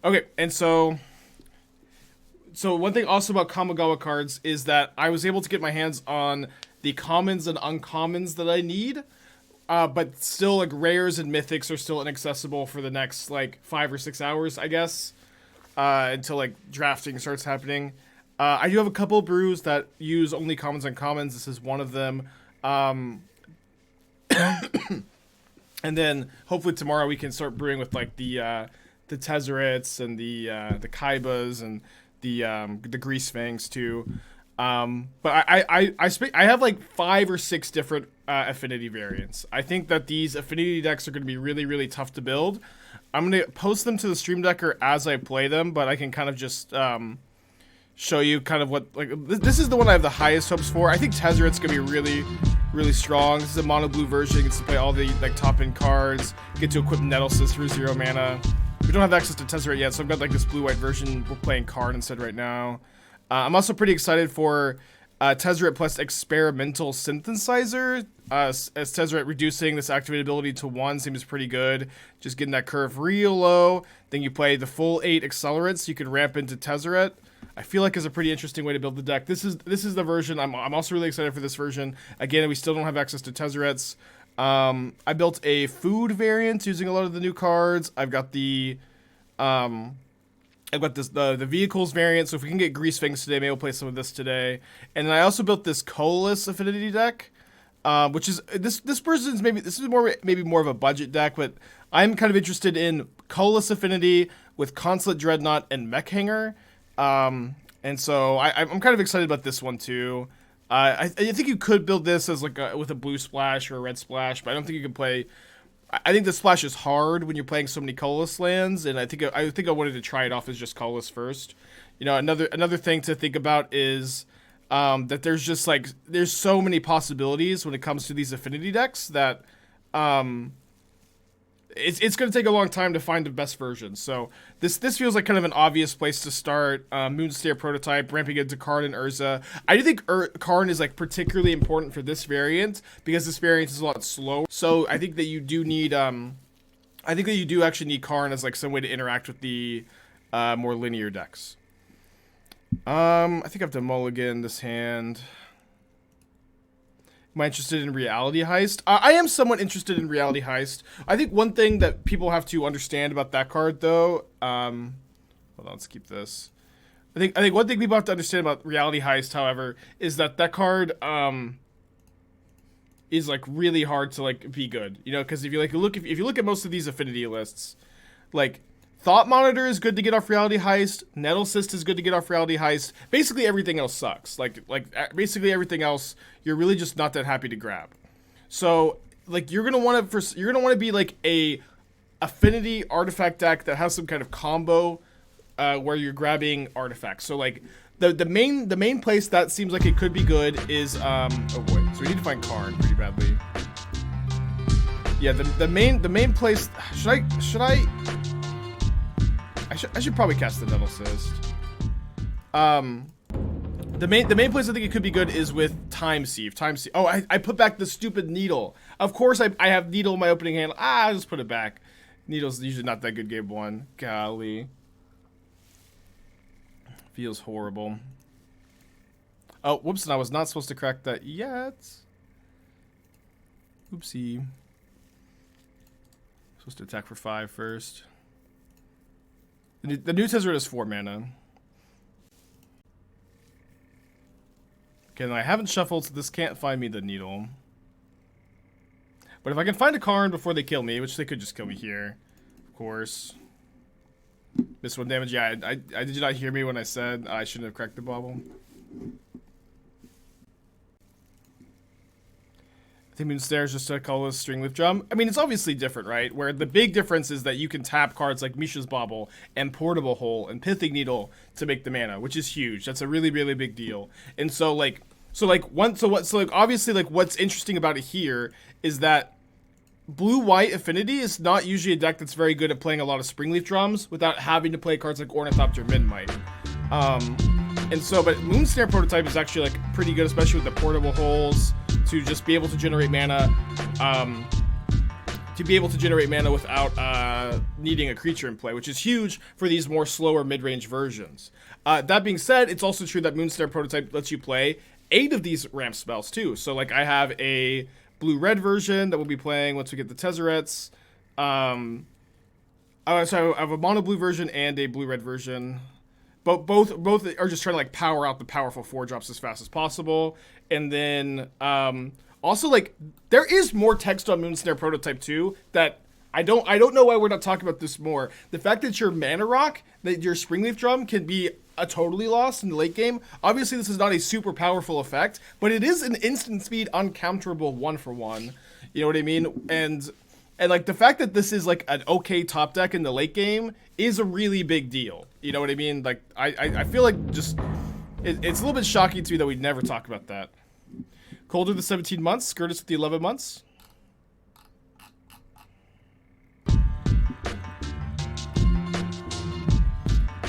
Okay, and so one thing also about Kamigawa cards is that I was able to get my hands on the commons and uncommons that I need, but still like rares and mythics are still inaccessible for the next like 5 or 6 hours, I guess, until like drafting starts happening. I do have a couple of brews that use only commons and uncommons. This is one of them. And then hopefully tomorrow we can start brewing with like the Tezzerets and the Kaibas and the Grease Fangs too. But I have like 5 or 6 different affinity variants. I think that these affinity decks are going to be really, really tough to build. I'm going to post them to the Stream Decker as I play them, but I can kind of just show you kind of what, like, this is the one I have the highest hopes for. I think Tezzeret's going to be really, really strong. This is a mono blue version. You get to play all the like top end cards, get to equip Nettlecyst for 0 mana. We don't have access to Tezzeret yet, so I've got like this blue-white version. We're playing Karn instead right now. I'm also pretty excited for Tezzeret plus Experimental Synthesizer. As Tezzeret reducing this activated ability to 1 seems pretty good. Just getting that curve real low. Then you play the full 8 Accelerates, so you can ramp into Tezzeret. I feel like is a pretty interesting way to build the deck. This is the version. I'm also really excited for this version. Again, we still don't have access to Tezzerets. I built a food variant using a lot of the new cards. I've got the the vehicles variant, so if we can get Grease Fangs today, maybe we'll play some of this today. And then I also built this Coalesce Affinity deck, which is this person's maybe more of a budget deck, but I'm kind of interested in Coalesce Affinity with Consulate Dreadnought and Mech Hanger. And so I'm kind of excited about this one too. I think you could build this as like with a blue splash or a red splash, but I don't think you can play. I think the splash is hard when you're playing so many Coalesce lands, and I think I wanted to try it off as just Coalesce first. You know, another thing to think about is that there's so many possibilities when it comes to these affinity decks that it's going to take a long time to find the best version. So this feels like kind of an obvious place to start. Moonstair prototype, ramping into Karn and Urza. I do think Karn is like particularly important for this variant because this variant is a lot slower. So I think that you do need actually need Karn as like some way to interact with the more linear decks. I think I have to mulligan this hand. Am I interested in Reality Heist? I am somewhat interested in Reality Heist. I think one thing that people have to understand about that card, though, hold on, let's keep this. I think one thing people have to understand about Reality Heist, however, is that card is like really hard to like be good. You know, because if you look at most of these affinity lists, like Thought Monitor is good to get off Reality Heist. Nettlecyst is good to get off Reality Heist. Basically everything else sucks. Like basically everything else you're really just not that happy to grab. So like you're gonna want to be like a affinity artifact deck that has some kind of combo where you're grabbing artifacts. So like the main place that seems like it could be good is oh boy, so we need to find Karn pretty badly. Yeah, the main place. I should probably cast the Nettlecyst. The main place I think it could be good is with Time Sieve. Oh, I put back the stupid Needle. Of course I have Needle in my opening hand. I'll just put it back. Needle's usually not that good game 1. Golly. Feels horrible. Oh, whoops, and I was not supposed to crack that yet. Oopsie. Supposed to attack for 5 first. The new Tezzeret is 4 mana. Okay, and I haven't shuffled, so this can't find me the Needle. But if I can find a Karn before they kill me, which they could just kill me here, of course. Miss 1 damage. Yeah, I did you not hear me when I said I shouldn't have cracked the Bauble? I think Moonstair is just a colorless Stringleaf Drum. I mean, it's obviously different, right? Where the big difference is that you can tap cards like Mishra's Bauble and Portable Hole and Pithing Needle to make the mana, which is huge. That's a really, really big deal. And so obviously like what's interesting about it here is that blue-white affinity is not usually a deck that's very good at playing a lot of Springleaf Drums without having to play cards like Ornithopter Midnight. And so, but Moonstair prototype is actually like pretty good, especially with the Portable Holes, to just be able to generate mana. to be able to generate mana without needing a creature in play, which is huge for these more slower mid-range versions. That being said, it's also true that Moonsnare prototype lets you play 8 of these ramp spells too. So like I have a blue-red version that we'll be playing once we get the Tezzerets. So I have a mono blue version and a blue-red version. But both are just trying to like power out the powerful 4-drops as fast as possible. And then also like there is more text on Moonsnare prototype too that I don't know why we're not talking about this more. The fact that your mana rock, that your Springleaf Drum can be a totally lost in the late game. Obviously this is not a super powerful effect, but it is an instant speed uncounterable 1-for-1. You know what I mean? And like the fact that this is like an okay top deck in the late game is a really big deal. You know what I mean? Like I feel like just it's a little bit shocking to me that we never talk about that. Colder the 17 months, Skirtus with the 11 months.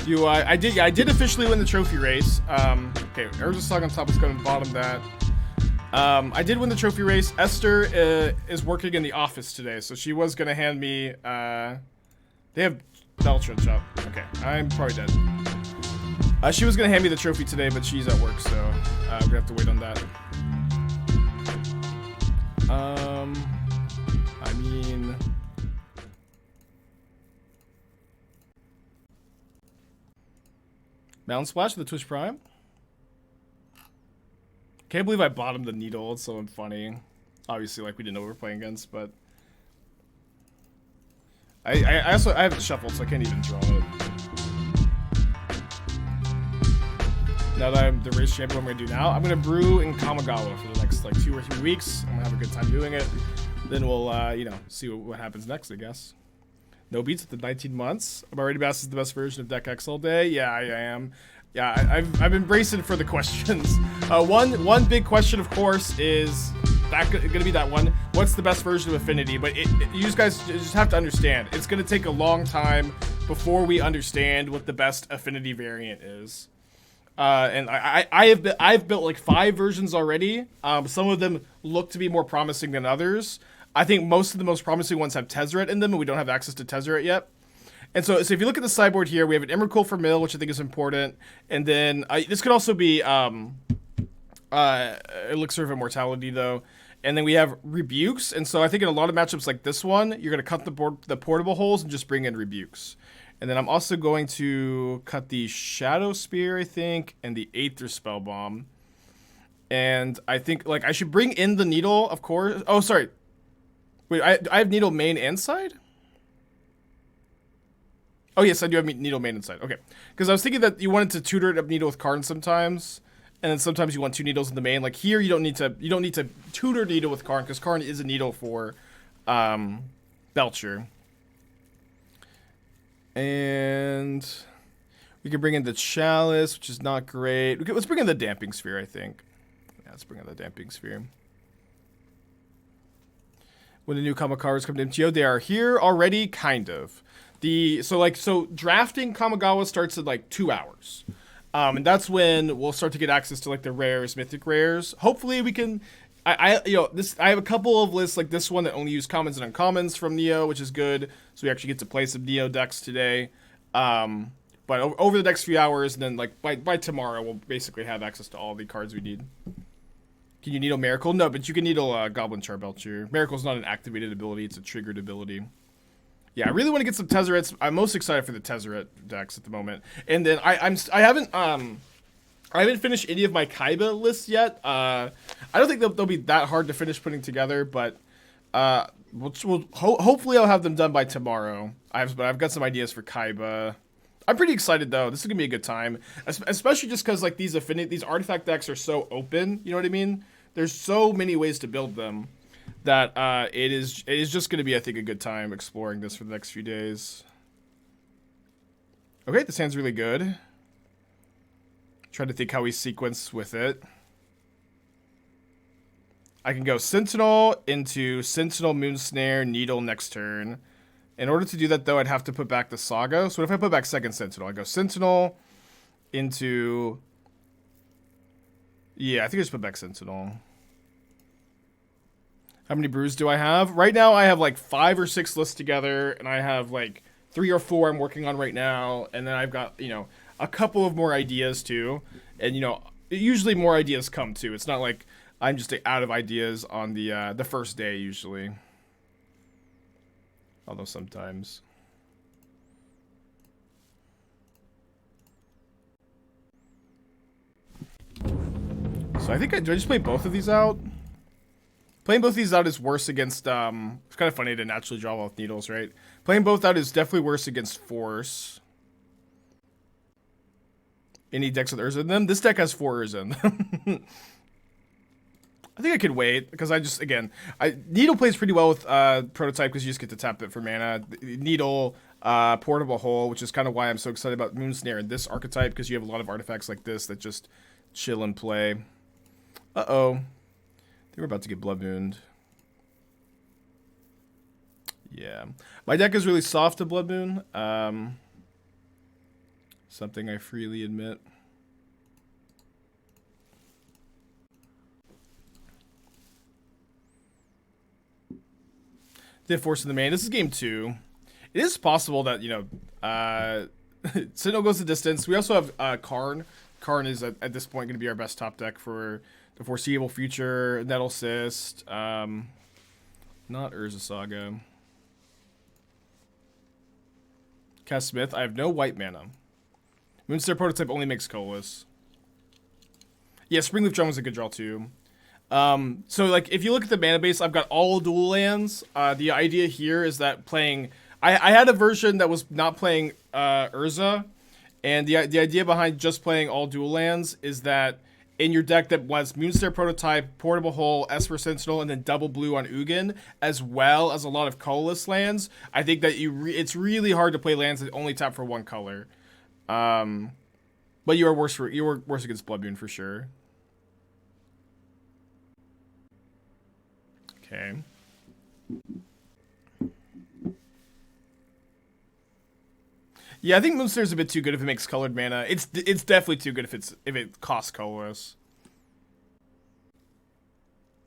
I did officially win the trophy race. Okay, Urza Saga on top is going to bottom that. I did win the trophy race. Esther is working in the office today, so she was going to hand me... they have Belcher shop. Okay, I'm probably dead. She was going to hand me the trophy today, but she's at work, so we're going to have to wait on that. I mean... Mountain Splash with the Twitch Prime. Can't believe I bottomed the Needle. It's so funny. Obviously, like, we didn't know what we were playing against, but... I have it shuffled, so I can't even draw it. Now that I'm the race champion, what I'm going to do now, I'm going to brew in Kamigawa for the next, like, 2 or 3 weeks. I'm going to have a good time doing it. Then we'll, you know, see what happens next, I guess. No beats at the 19 months. Am I ready to ask is the best version of Deck X all day? Yeah, I am. Yeah, I've been bracing for the questions. One big question, of course, is that going to be that one. What's the best version of Affinity? But you guys just have to understand, it's going to take a long time before we understand what the best Affinity variant is. And I've built like 5 versions already. Some of them look to be more promising than others. I think most of the most promising ones have Tezzeret in them, and we don't have access to Tezzeret yet. And so if you look at the sideboard here, we have an Emrakul for mill, which I think is important. And then this could also be Elixir of Immortality, though. And then we have Rebukes. And so I think in a lot of matchups like this one, you're going to cut the portable holes and just bring in Rebukes. And then I'm also going to cut the Shadowspear, I think, and the Aether Spellbomb. And I think, like, I should bring in the Needle, of course. Oh, sorry. Wait, I have Needle main and side? Oh, yes, I do have Needle main and side. Okay. Because I was thinking that you wanted to tutor it up Needle with Karn sometimes, and then sometimes you want 2 Needles in the main. Like here, you don't need to tutor Needle with Karn, because Karn is a Needle for Belcher. And we can bring in the Chalice, which is not great. Let's bring in the Damping Sphere, I think. Yeah, let's bring in the Damping Sphere. When the new Kamigawas come to MTGO, they are here already, kind of. So drafting Kamigawa starts at like 2 hours. And that's when we'll start to get access to like the rares, mythic rares. Hopefully we can I have a couple of lists like this one that only use commons and uncommons from Neo, which is good. So we actually get to play some Neo decks today. But over the next few hours, and then like by tomorrow, we'll basically have access to all the cards we need. Can you Needle Miracle? No, but you can Needle Goblin Charbelcher. Miracle's not an activated ability; it's a triggered ability. Yeah, I really want to get some Tezzerets. I'm most excited for the Tezzeret decks at the moment. And then I haven't finished any of my Kaiba lists yet. I don't think they'll be that hard to finish putting together, but hopefully I'll have them done by tomorrow. But I've got some ideas for Kaiba. I'm pretty excited though. This is gonna be a good time, especially just because like these artifact decks are so open. You know what I mean? There's so many ways to build them that it is just gonna be, I think, a good time exploring this for the next few days. Okay, this hand's really good. Trying to think how we sequence with it. I can go Sentinel into Sentinel, Moonsnare, Needle next turn. In order to do that, though, I'd have to put back the Saga. So what if I put back second Sentinel? I go Sentinel into... Yeah, I think I just put back Sentinel. How many brews do I have? Right now I have like 5 or 6 lists together, and I have like 3 or 4 I'm working on right now, and then I've got, you know, a couple of more ideas too. And you know, usually more ideas come too. It's not like I'm just out of ideas on the first day usually. Although sometimes. So I think do I just play both of these out? Playing both these out is worse against, it's kind of funny to naturally draw well with needles, right? Playing both out is definitely worse against force. Any decks with Urza in them? This deck has 4 Urza in them. I think I could wait, because I just, again, Needle plays pretty well with Prototype, because you just get to tap it for mana. Needle, Portable Hole, which is kind of why I'm so excited about Moonsnare in this archetype, because you have a lot of artifacts like this that just chill and play. Uh-oh. I think we're about to get Blood Mooned. Yeah. My deck is really soft to Blood Moon. Something I freely admit. Did force in the main. This is game 2. It is possible that, you know, Sentinel goes the distance. We also have Karn. Karn is, at this point, going to be our best top deck for the foreseeable future. Nettlecyst. Not Urza Saga. Cast Smith. I have no white mana. Moonsnare Prototype only makes colorless. Yeah, Springleaf Drum was a good draw, too. So, like, if you look at the mana base, I've got all dual lands. The idea here is that playing... I had a version that was not playing Urza, and the idea behind just playing all dual lands is that in your deck that was Moonsnare Prototype, Portable Hole, Esper Sentinel, and then double blue on Ugin, as well as a lot of colorless lands, I think that it's really hard to play lands that only tap for one color. But you were worse against Blood Moon for sure. Okay. Yeah, I think Moonsnare's a bit too good if it makes colored mana. It's definitely too good if it costs colorless.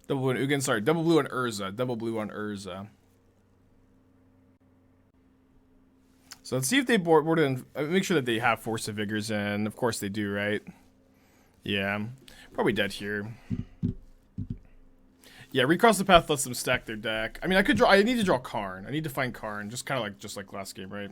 Double blue on Ugin, sorry, double blue on Urza. Double blue on Urza. So let's see if they board in. Make sure that they have Force of Vigors in. Of course they do, right? Yeah. Probably dead here. Yeah, Recross the Path lets them stack their deck. I mean, I need to draw Karn. I need to find Karn. Just kind of like last game, right?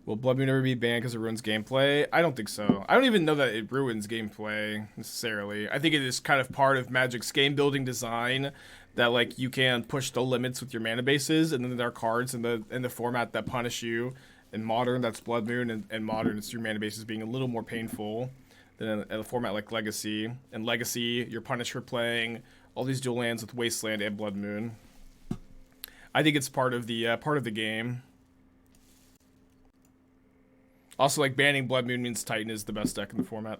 Will Blood Moon ever be banned because it ruins gameplay? I don't think so. I don't even know that it ruins gameplay, necessarily. I think it is kind of part of Magic's game-building design that, like, you can push the limits with your mana bases, and then there are cards in the format that punish you. In Modern, that's Blood Moon, and Modern, it's your mana bases being a little more painful than in a format like Legacy. In Legacy, you're punished for playing all these dual lands with Wasteland and Blood Moon. I think it's part of the game. Also, like, banning Blood Moon means Titan is the best deck in the format.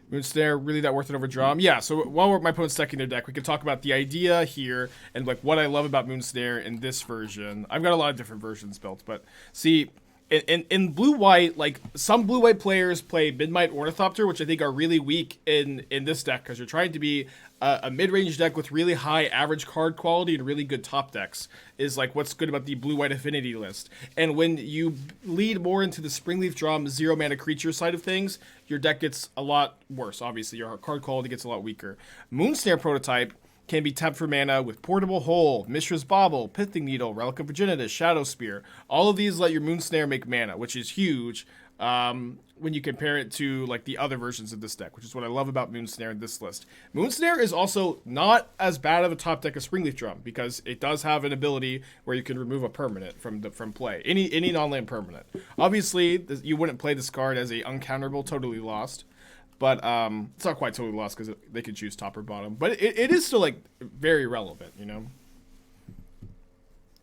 Moonsnare, really that worth it over draw? Yeah, so while my opponent's stacking their deck, we can talk about the idea here and, like, what I love about Moonsnare in this version. I've got a lot of different versions built, but see, in blue-white, like, some blue-white players play Midnight Ornithopter, which I think are really weak in this deck, because you're trying to be a mid-range deck with really high average card quality and really good top decks, is, like, what's good about the blue-white affinity list. And when you lead more into the Springleaf Drum, zero-mana creature side of things, your deck gets a lot worse, obviously. Your card quality gets a lot weaker. Moonsnare Prototype can be tapped for mana with Portable Hole, Mishra's Bauble, Pithing Needle, Relic of Progenitus, Shadowspear. All of these let your Moonsnare make mana, which is huge when you compare it to, like, the other versions of this deck, which is what I love about Moonsnare in this list. Moonsnare is also not as bad of a top deck as Springleaf Drum, because it does have an ability where you can remove a permanent from play. Any non-land permanent. Obviously, you wouldn't play this card as a uncounterable Totally Lost. But it's not quite totally lost because they could choose top or bottom. But it is still, like, very relevant, you know?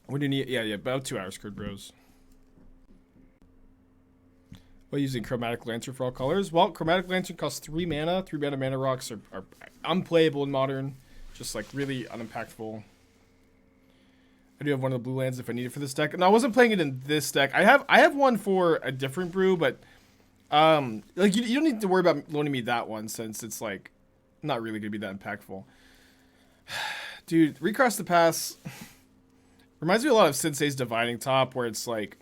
When do you need... Yeah, about 2 hours, Curd Bros. Well, using Chromatic Lantern for all colors? Well, Chromatic Lantern costs 3 mana. 3 mana rocks are unplayable in Modern. Just, like, really unimpactful. I do have one of the blue lands if I need it for this deck. No, I wasn't playing it in this deck. I have one for a different brew, but... like, you don't need to worry about loaning me that one, since it's, like, not really gonna be that impactful. Dude, Recross the Pass reminds me a lot of Sensei's Divining Top, where it's like,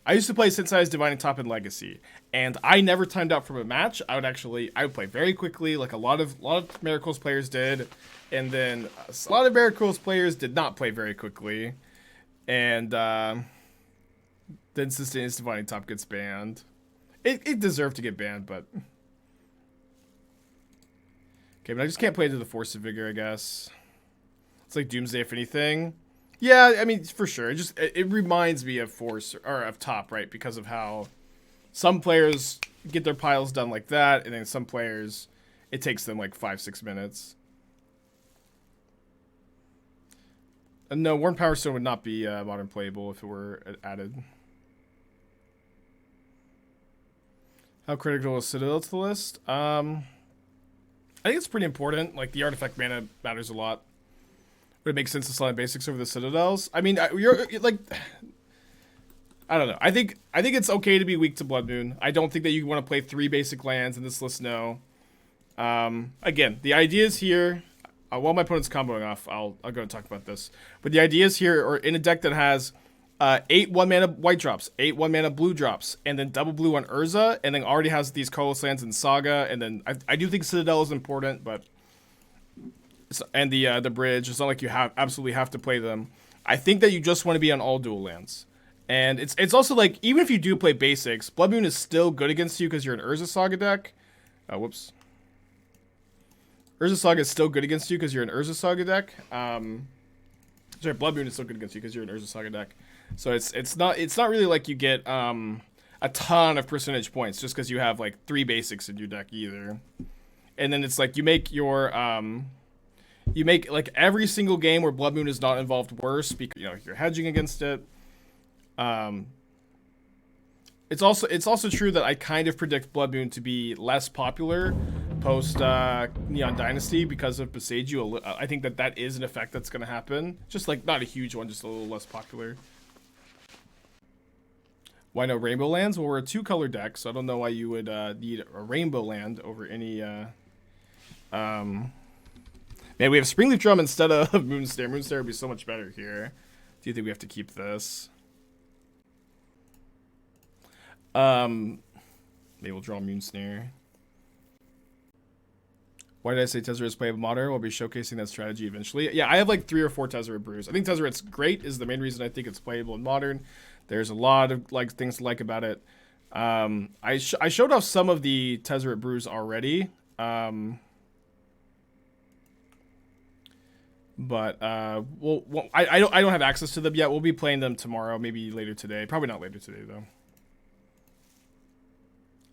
I used to play Sensei's Divining Top in Legacy, and I never timed out from a match. I would play very quickly, like a lot of Miracles players did, and then a lot of Miracles players did not play very quickly, and then Sensei's Divining Top gets banned. It deserved to get banned, but okay, but I just can't play into the Force of Vigor, I guess. It's like Doomsday, if anything. Yeah, I mean, for sure. It reminds me of Force, or of Top, right? Because of how some players get their piles done like that, and then some players, it takes them like 5-6 minutes. And no, Worn Power Stone would not be modern playable if it were added. How critical is Citadel to the list? I think it's pretty important. Like, the artifact mana matters a lot. Would it make sense to slide basics over the Citadels? I mean, you're like, I don't know. I think it's okay to be weak to Blood Moon. I don't think that you want to play 3 basic lands in this list. No. Again, the ideas here. While my opponent's comboing off, I'll go and talk about this. But the ideas here are in a deck that has 8 1-mana white drops, 8 1-mana blue drops, and then double blue on Urza, and then already has these colorless lands in Saga, and then I do think Citadel is important, but and the bridge. It's not like you absolutely have to play them. I think that you just want to be on all dual lands, and it's also like, even if you do play basics, Blood Moon is still good against you because you're an Urza Saga deck. Whoops. Urza Saga is still good against you because you're an Urza Saga deck. Sorry, Blood Moon is still good against you because you're an Urza Saga deck. So it's not really like you get a ton of percentage points just because you have like 3 basics in your deck either. And then it's like you make your like every single game where Blood Moon is not involved worse because you're hedging against it. It's also true that I kind of predict Blood Moon to be less popular post Neon Dynasty because of Boseiju. I think that is an effect that's going to happen. Just like not a huge one, just a little less popular. Why no rainbow lands? Well, we're a 2-color deck, so I don't know why you would need a rainbow land over any. Man, we have Springleaf Drum instead of Moonstare. Moonstare would be so much better here. Do you think we have to keep this? Maybe we'll draw Moonsnare. Why did I say Tezzeret is playable modern? We'll be showcasing that strategy eventually. Yeah, I have like 3 or 4 Tezzeret brews. I think Tezzeret's great is the main reason I think it's playable in modern. There's a lot of like things to like about it. I showed off some of the Tezzeret brews already. But well, I don't have access to them yet. We'll be playing them tomorrow, maybe later today. Probably not later today though.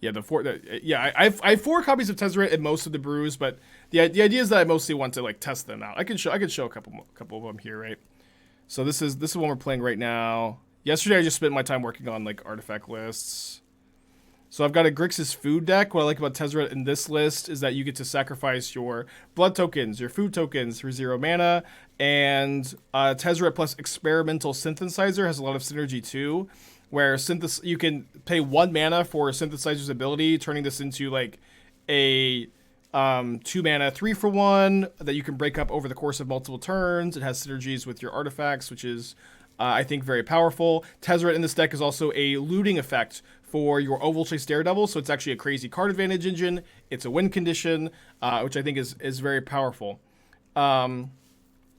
Yeah, I have 4 copies of Tezzeret and most of the brews, but the idea is that I mostly want to like test them out. I can show a couple of them here, right? So this is one we're playing right now. Yesterday I just spent my time working on like artifact lists. So I've got a Grixis food deck. What I like about Tezzeret in this list is that you get to sacrifice your blood tokens, your food tokens for 0 mana, and Tezzeret plus Experimental Synthesizer has a lot of synergy too, where you can pay 1 mana for Synthesizer's ability, turning this into like a 2 mana 3-for-1 that you can break up over the course of multiple turns. It has synergies with your artifacts, which is I think very powerful. Tezzeret in this deck is also a looting effect for your Ovalchase Daredevil, so it's actually a crazy card advantage engine. It's a win condition, which I think is very powerful.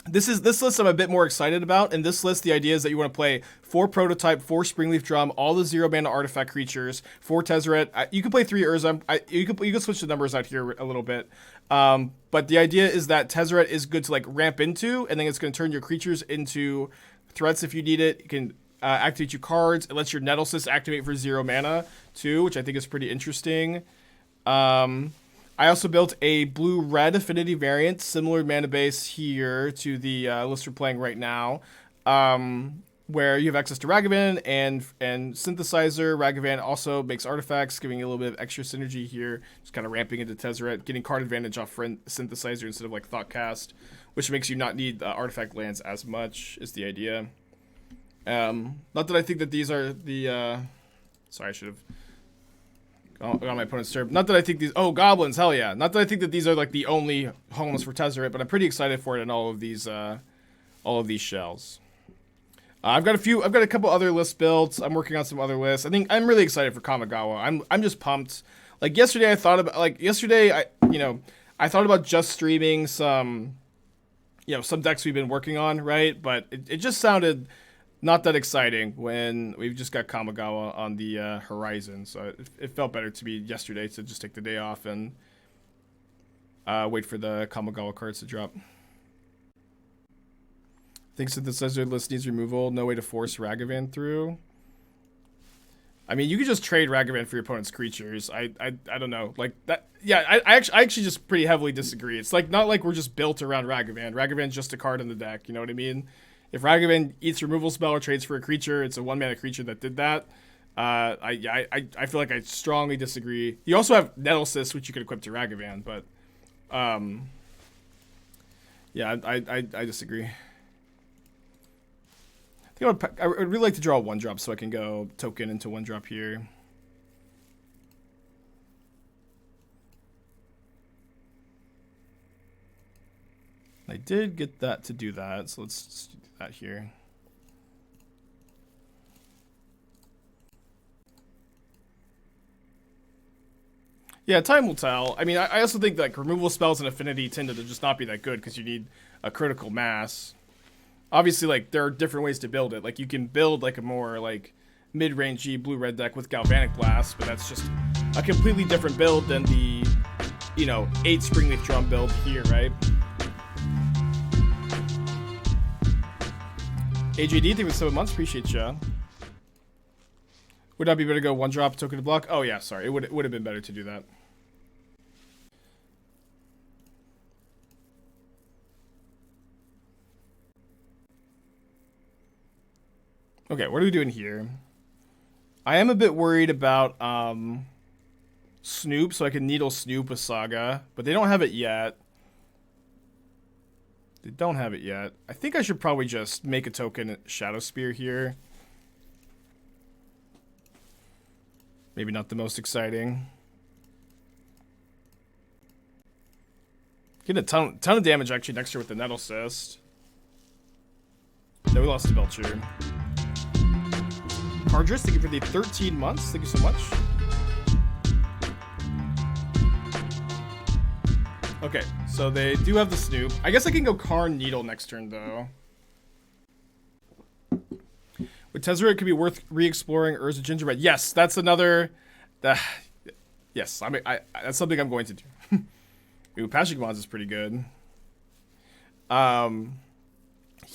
This list I'm a bit more excited about. In this list, the idea is that you want to play 4 Prototype, 4 Springleaf Drum, all the 0 mana artifact creatures, 4 Tezzeret. You can play 3 Urza. You can switch the numbers out here a little bit. But the idea is that Tezzeret is good to like ramp into, and then it's going to turn your creatures into threats if you need it. You can activate your cards. It lets your Nettlecyst activate for 0 mana too, which I think is pretty interesting. I also built a blue-red affinity variant, similar mana base here to the list we're playing right now, where you have access to Ragavan and Synthesizer. Ragavan also makes artifacts, giving you a little bit of extra synergy here, just kind of ramping into Tezzeret, getting card advantage off Synthesizer instead of like Thoughtcast, which makes you not need artifact lands as much, is the idea. Not that I think that these are the... sorry, I should have on my opponent's turn. Not that I think these... Oh, goblins, hell yeah. Not that I think that these are like the only homeless for Tezzeret, but I'm pretty excited for it in all of these shells. I've got a couple other list builds. I'm working on some other lists. I think I'm really excited for Kamigawa. I'm just pumped. Like yesterday, I thought about I thought about just streaming some decks we've been working on, right? But it just sounded not that exciting when we've just got Kamigawa on the horizon. So it felt better to me yesterday to just take the day off and wait for the Kamigawa cards to drop. Thinks that the Synthesizer list needs removal. No way to force Ragavan through. I mean, you could just trade Ragavan for your opponent's creatures. I don't know. Like that. Yeah, I actually just pretty heavily disagree. It's like not like we're just built around Ragavan. Ragavan's just a card in the deck. You know what I mean? If Ragavan eats removal spell or trades for a creature, it's a 1-mana creature that did that. I feel like I strongly disagree. You also have Nettlecyst, which you could equip to Ragavan, but yeah, I disagree. I would really like to draw a 1-drop so I can go token into 1-drop here. I did get that to do that, so let's do that here. Yeah, time will tell. I mean, I also think like removal spells and Affinity tend to just not be that good because you need a critical mass. Obviously, like, there are different ways to build it. Like, you can build, like, a more, like, mid-rangey blue-red deck with Galvanic Blast, but that's just a completely different build than the, 8 Springleaf Drum build here, right? AJD, thank you for 7 months. Appreciate ya. Would not be better to go 1-drop token to block? Oh, yeah, sorry. It would have been better to do that. Okay, what are we doing here? I am a bit worried about Snoop, so I can Needle Snoop with Saga, but they don't have it yet. They don't have it yet. I think I should probably just make a token Shadowspear here. Maybe not the most exciting. Getting a ton of damage actually next year with the Nettlecyst. No, we lost to Belcher. Cardress, thank you for the 13 months. Thank you so much. Okay, so they do have the Snoop. I guess I can go Karn Needle next turn, though. With Tezzeret, it could be worth re-exploring Urza Gingerbread. Yes, that's another... yes, that's something I'm going to do. Ooh, Pashigamons is pretty good.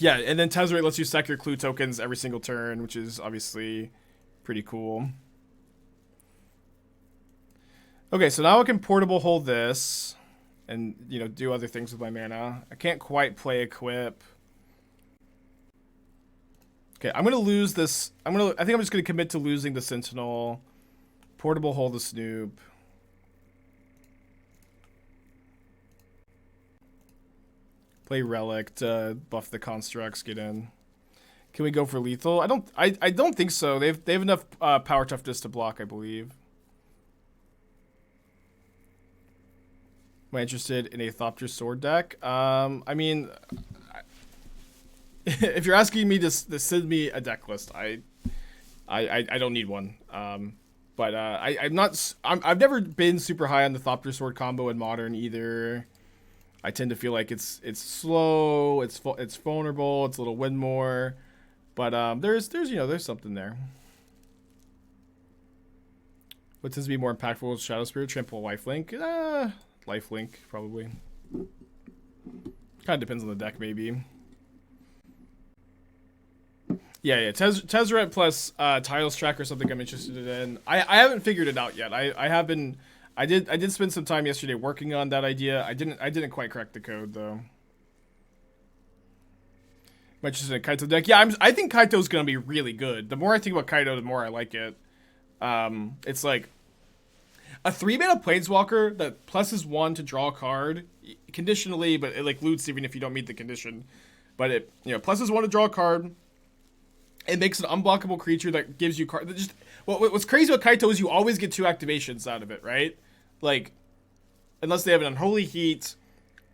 Yeah, and then Tezzeret lets you sack your clue tokens every single turn, which is obviously pretty cool. Okay, so now I can portable hold this and, do other things with my mana. I can't quite play Equip. Okay, I'm going to lose this. I think I'm just going to commit to losing the Sentinel. Portable hold the Snoop. Play Relic to buff the constructs, get in. Can we go for lethal? I don't think so. They have enough power toughness to block, I believe. Am I interested in a Thopter sword deck? I mean, if you're asking me to send me a deck list, I don't need one. But I've never been super high on the Thopter sword combo in Modern either. I tend to feel like it's slow, it's vulnerable, it's a little win more, but there's something there. What tends to be more impactful with Shadowspear? Trample Lifelink? Lifelink probably. Kind of depends on the deck, maybe. Yeah. Tezzeret plus Tiles Track or something I'm interested in. I haven't figured it out yet. I did spend some time yesterday working on that idea. I didn't quite crack the code though. I'm interested in a Kaito deck. Yeah, I think Kaito's gonna be really good. The more I think about Kaito, the more I like it. It's like a 3-mana Planeswalker that pluses 1 to draw a card conditionally, but it like loots even if you don't meet the condition. But it pluses 1 to draw a card. It makes an unblockable creature that gives you card. Just what's crazy about Kaito is you always get 2 activations out of it, right? Like, unless they have an Unholy Heat,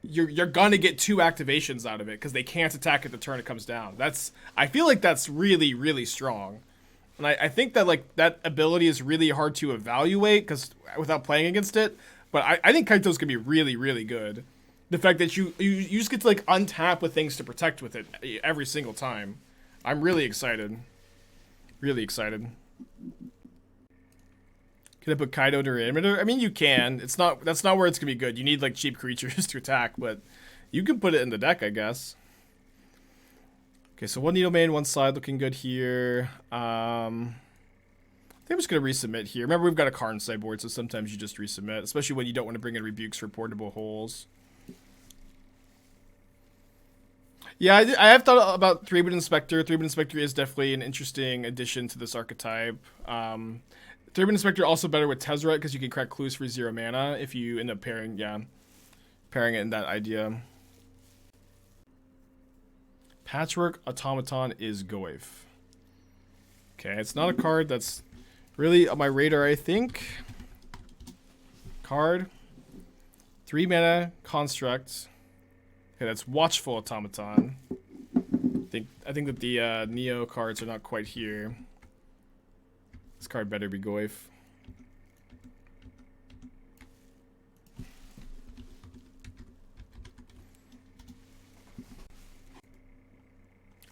you're gonna get 2 activations out of it because they can't attack at the turn it comes down. I feel like that's really, really strong. And I think that like that ability is really hard to evaluate because without playing against it. But I think Kaito's gonna be really, really good. The fact that you just get to like untap with things to protect with it every single time. I'm really excited. Really excited. Can I put Kaido to Reanimator? I mean, you can. That's not where it's gonna be good. You need like cheap creatures to attack, but you can put it in the deck, I guess. Okay, so 1 Needle Main, 1 Slide looking good here. I think I'm just gonna resubmit here. Remember, we've got a Karn sideboard, so sometimes you just resubmit, especially when you don't want to bring in rebukes for portable holes. Yeah, I have thought about 3-Bit Inspector. 3-Bit Inspector is definitely an interesting addition to this archetype. 3-Bit Inspector also better with Tezzeret because you can crack clues for 0 mana if you end up pairing it in that idea. Patchwork Automaton is Goif. Okay, it's not a card that's really on my radar, I think. Card. 3 mana construct. Okay, that's Watchful Automaton. I think that the Neo cards are not quite here. This card better be Goif.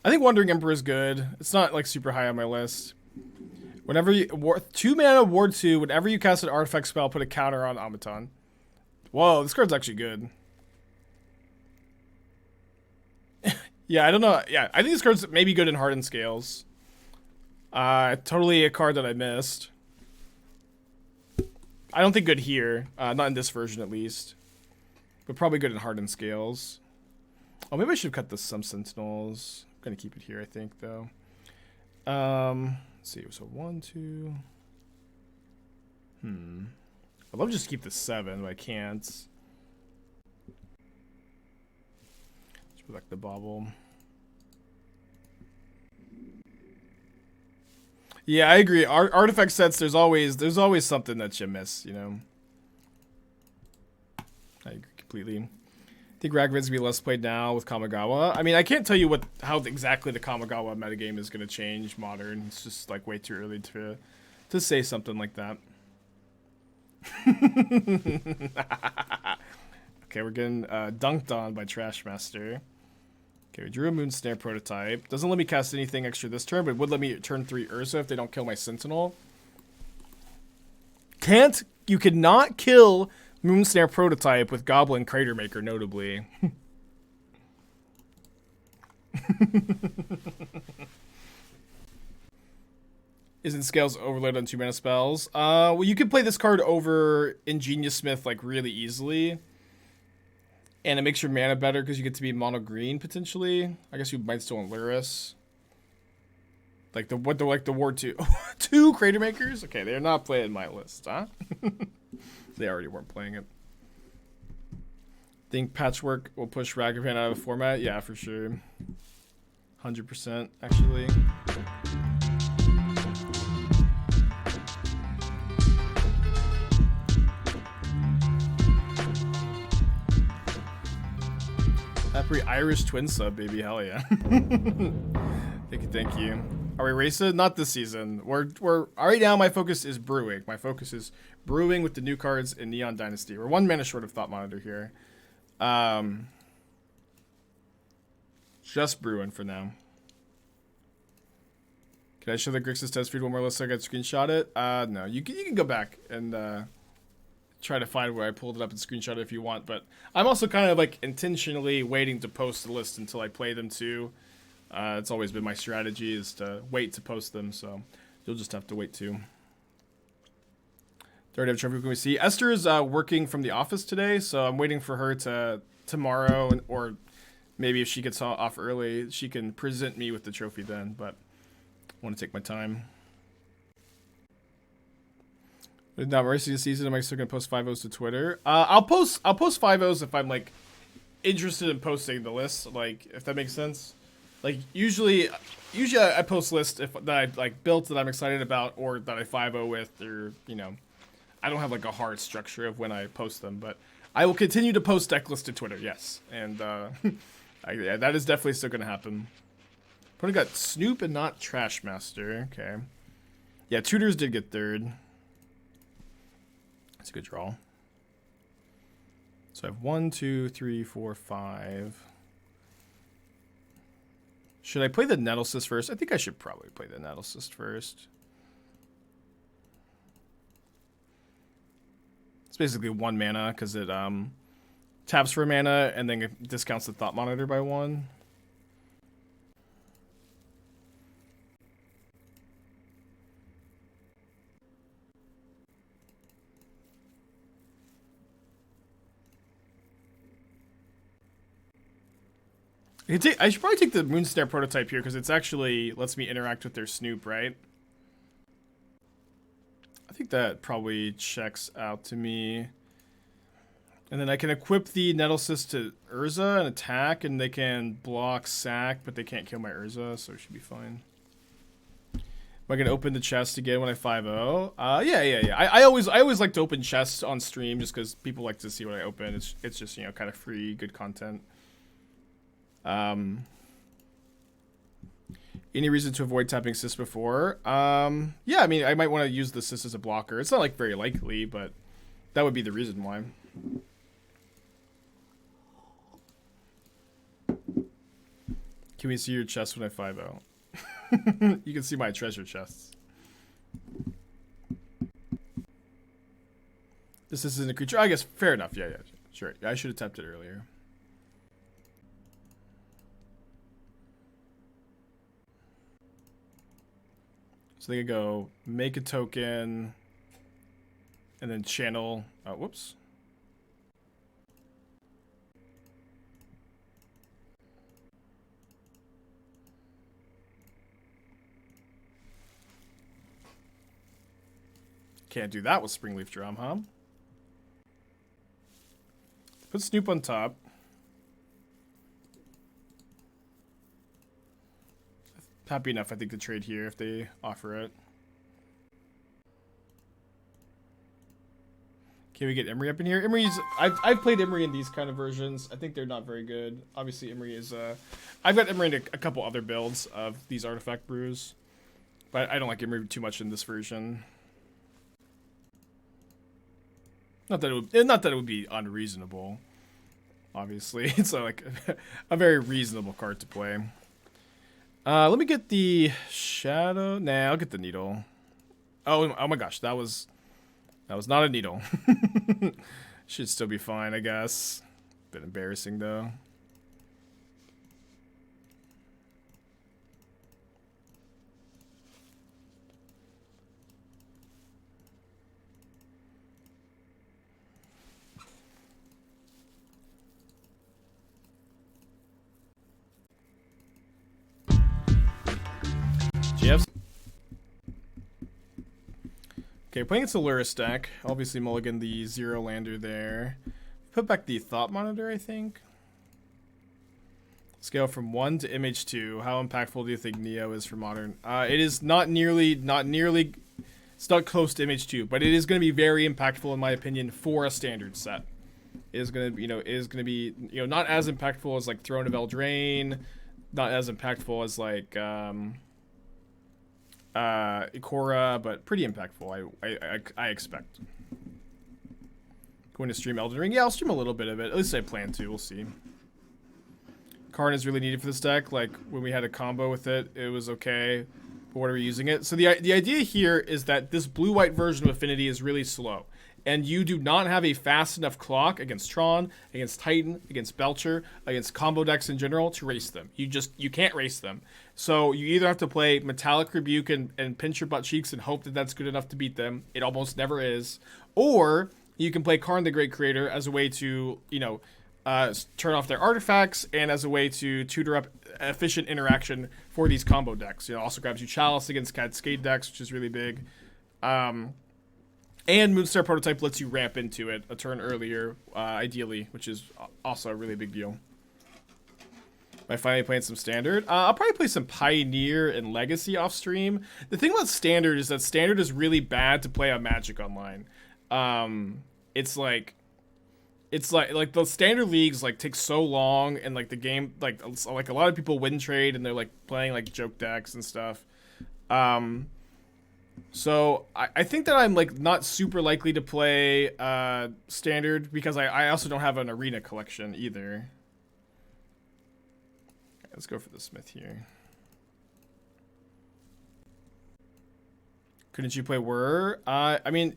I think Wandering Emperor is good. It's not like super high on my list. Whenever you 2 mana ward 2, whenever you cast an artifact spell, put a counter on Automaton. Whoa, this card's actually good. Yeah, I don't know. Yeah, I think this card's maybe good in Hardened Scales. Totally a card that I missed. I don't think good here. Not in this version, at least. But probably good in Hardened Scales. Oh, maybe I should have cut some Sentinels. I'm going to keep it here, I think, though. Let's see. So 1, 2... I'd love to just keep the 7, but I can't. Let's select the Bauble. Yeah, I agree. Artifact sets, there's always something that you miss, you know. I agree completely. I think Ragavid's gonna be less played now with Kamigawa. I mean, I can't tell you how exactly the Kamigawa metagame is gonna change Modern. It's just like way too early to say something like that. Okay, we're getting dunked on by Trashmaster. Okay, we drew a Moonsnare prototype. Doesn't let me cast anything extra this turn, but would let me turn 3 Urza if they don't kill my Sentinel. You cannot kill Moonsnare prototype with Goblin Crater Maker, notably. Isn't Scales overloaded on 2 mana spells? Well, you could play this card over Ingenious Smith like really easily. And it makes your mana better because you get to be mono green potentially. I guess you might still want Luris. Like the Ward 2. 2 Crater Makers? Okay, they're not playing my list, huh? They already weren't playing it. Think Patchwork will push Ragavan out of the format? Yeah, for sure. 100% actually. Happy Irish twin sub, baby. Hell yeah. Thank you. Are we racing? Not this season. We're right now. My focus is brewing. My focus is brewing with the new cards in Neon Dynasty. We're 1 mana short of Thought Monitor here. Just brewing for now. Can I show the Grixis test feed one more list so I can screenshot it? No. You can go back and try to find where I pulled it up and screenshot it if you want, but I'm also kind of like intentionally waiting to post the list until I play them too. It's always been my strategy is to wait to post them, so you'll just have to wait too. Third have trophy can we see? Esther is working from the office today, so I'm waiting for her to tomorrow, or maybe if she gets off early, she can present me with the trophy then, but I want to take my time. Not racing the season. Am I still gonna post 5-0s to Twitter? I'll post 5-0s if I'm like interested in posting the list. Like, if that makes sense. Like usually I post lists that I like built that I'm excited about or that I 5-0 with, or you know, I don't have like a hard structure of when I post them, but I will continue to post Decklist to Twitter, yes, and yeah, that is definitely still gonna happen. Opponent got Snoop and not Trash Master. Okay, yeah, Tutors did get third. That's a good draw. So I have 1, 2, 3, 4, 5. Should I play the Nettlecyst first? I think I should probably play the Nettlecyst first. It's basically 1 mana because it taps for mana and then it discounts the Thought Monitor by 1. I should probably take the Moonsnare prototype here because it's actually lets me interact with their Snoop, right? I think that probably checks out to me. And then I can equip the Nettlecyst to Urza and attack, and they can block sack, but they can't kill my Urza, so it should be fine. Am I gonna open the chest again when I 5-0? Yeah. I always like to open chests on stream just because people like to see what I open. It's just, you know, kind of free, good content. Any reason to avoid tapping Sis before? Yeah, I mean, I might want to use the Sis as a blocker. It's not like very likely, but that would be the reason why. Can we see your chest when I 5-0? You can see my treasure chests. This isn't a creature. I guess fair enough. Yeah, sure. Yeah, I should have tapped it earlier. So they could go make a token and then channel. Oh, whoops. Can't do that with Springleaf Drum, huh? Put Snoop on top. Happy enough, I think, to trade here if they offer it. Can we get Emery up in here? Emery's... I've played Emery in these kind of versions. I think they're not very good. Obviously, Emery is... I've got Emery in a couple other builds of these artifact brews. But I don't like Emery too much in this version. Not that it would be unreasonable. Obviously, it's like a very reasonable card to play. Let me get the shadow. Nah, I'll get the needle. Oh my gosh, that was not a needle. Should still be fine, I guess. Bit embarrassing though. Jeffs. Okay, playing against a Lurrus deck. Obviously mulligan the 0 lander there. Put back the Thought Monitor, I think. Scale from 1 to MH2. How impactful do you think Neo is for Modern? It is not nearly, it's not close to MH2, but it is going to be very impactful in my opinion for a standard set. It is going to be, not as impactful as like Throne of Eldraine, not as impactful as like, Ikora, but pretty impactful, I expect. Going to stream Elden Ring? Yeah, I'll stream a little bit of it. At least I plan to. We'll see. Karn is really needed for this deck. Like, when we had a combo with it, it was okay. But what are we using it? So the idea here is that this blue-white version of Affinity is really slow. And you do not have a fast enough clock against Tron, against Titan, against Belcher, against combo decks in general to race them. You can't race them. So you either have to play Metallic Rebuke and pinch your butt cheeks and hope that that's good enough to beat them. It almost never is. Or you can play Karn the Great Creator as a way to, turn off their artifacts and as a way to tutor up efficient interaction for these combo decks. It also grabs you Chalice against Cascade decks, which is really big. And Moonstar Prototype lets you ramp into it a turn earlier, ideally, which is also a really big deal. Am I finally playing some Standard? I'll probably play some Pioneer and Legacy off stream. The thing about Standard is that Standard is really bad to play on Magic Online. It's like the Standard leagues like take so long, and like the game like a lot of people win trade and they're like playing like joke decks and stuff. So I think that I'm like not super likely to play Standard because I also don't have an Arena collection either. Let's go for the Smith here. Couldn't you play Whir? I mean,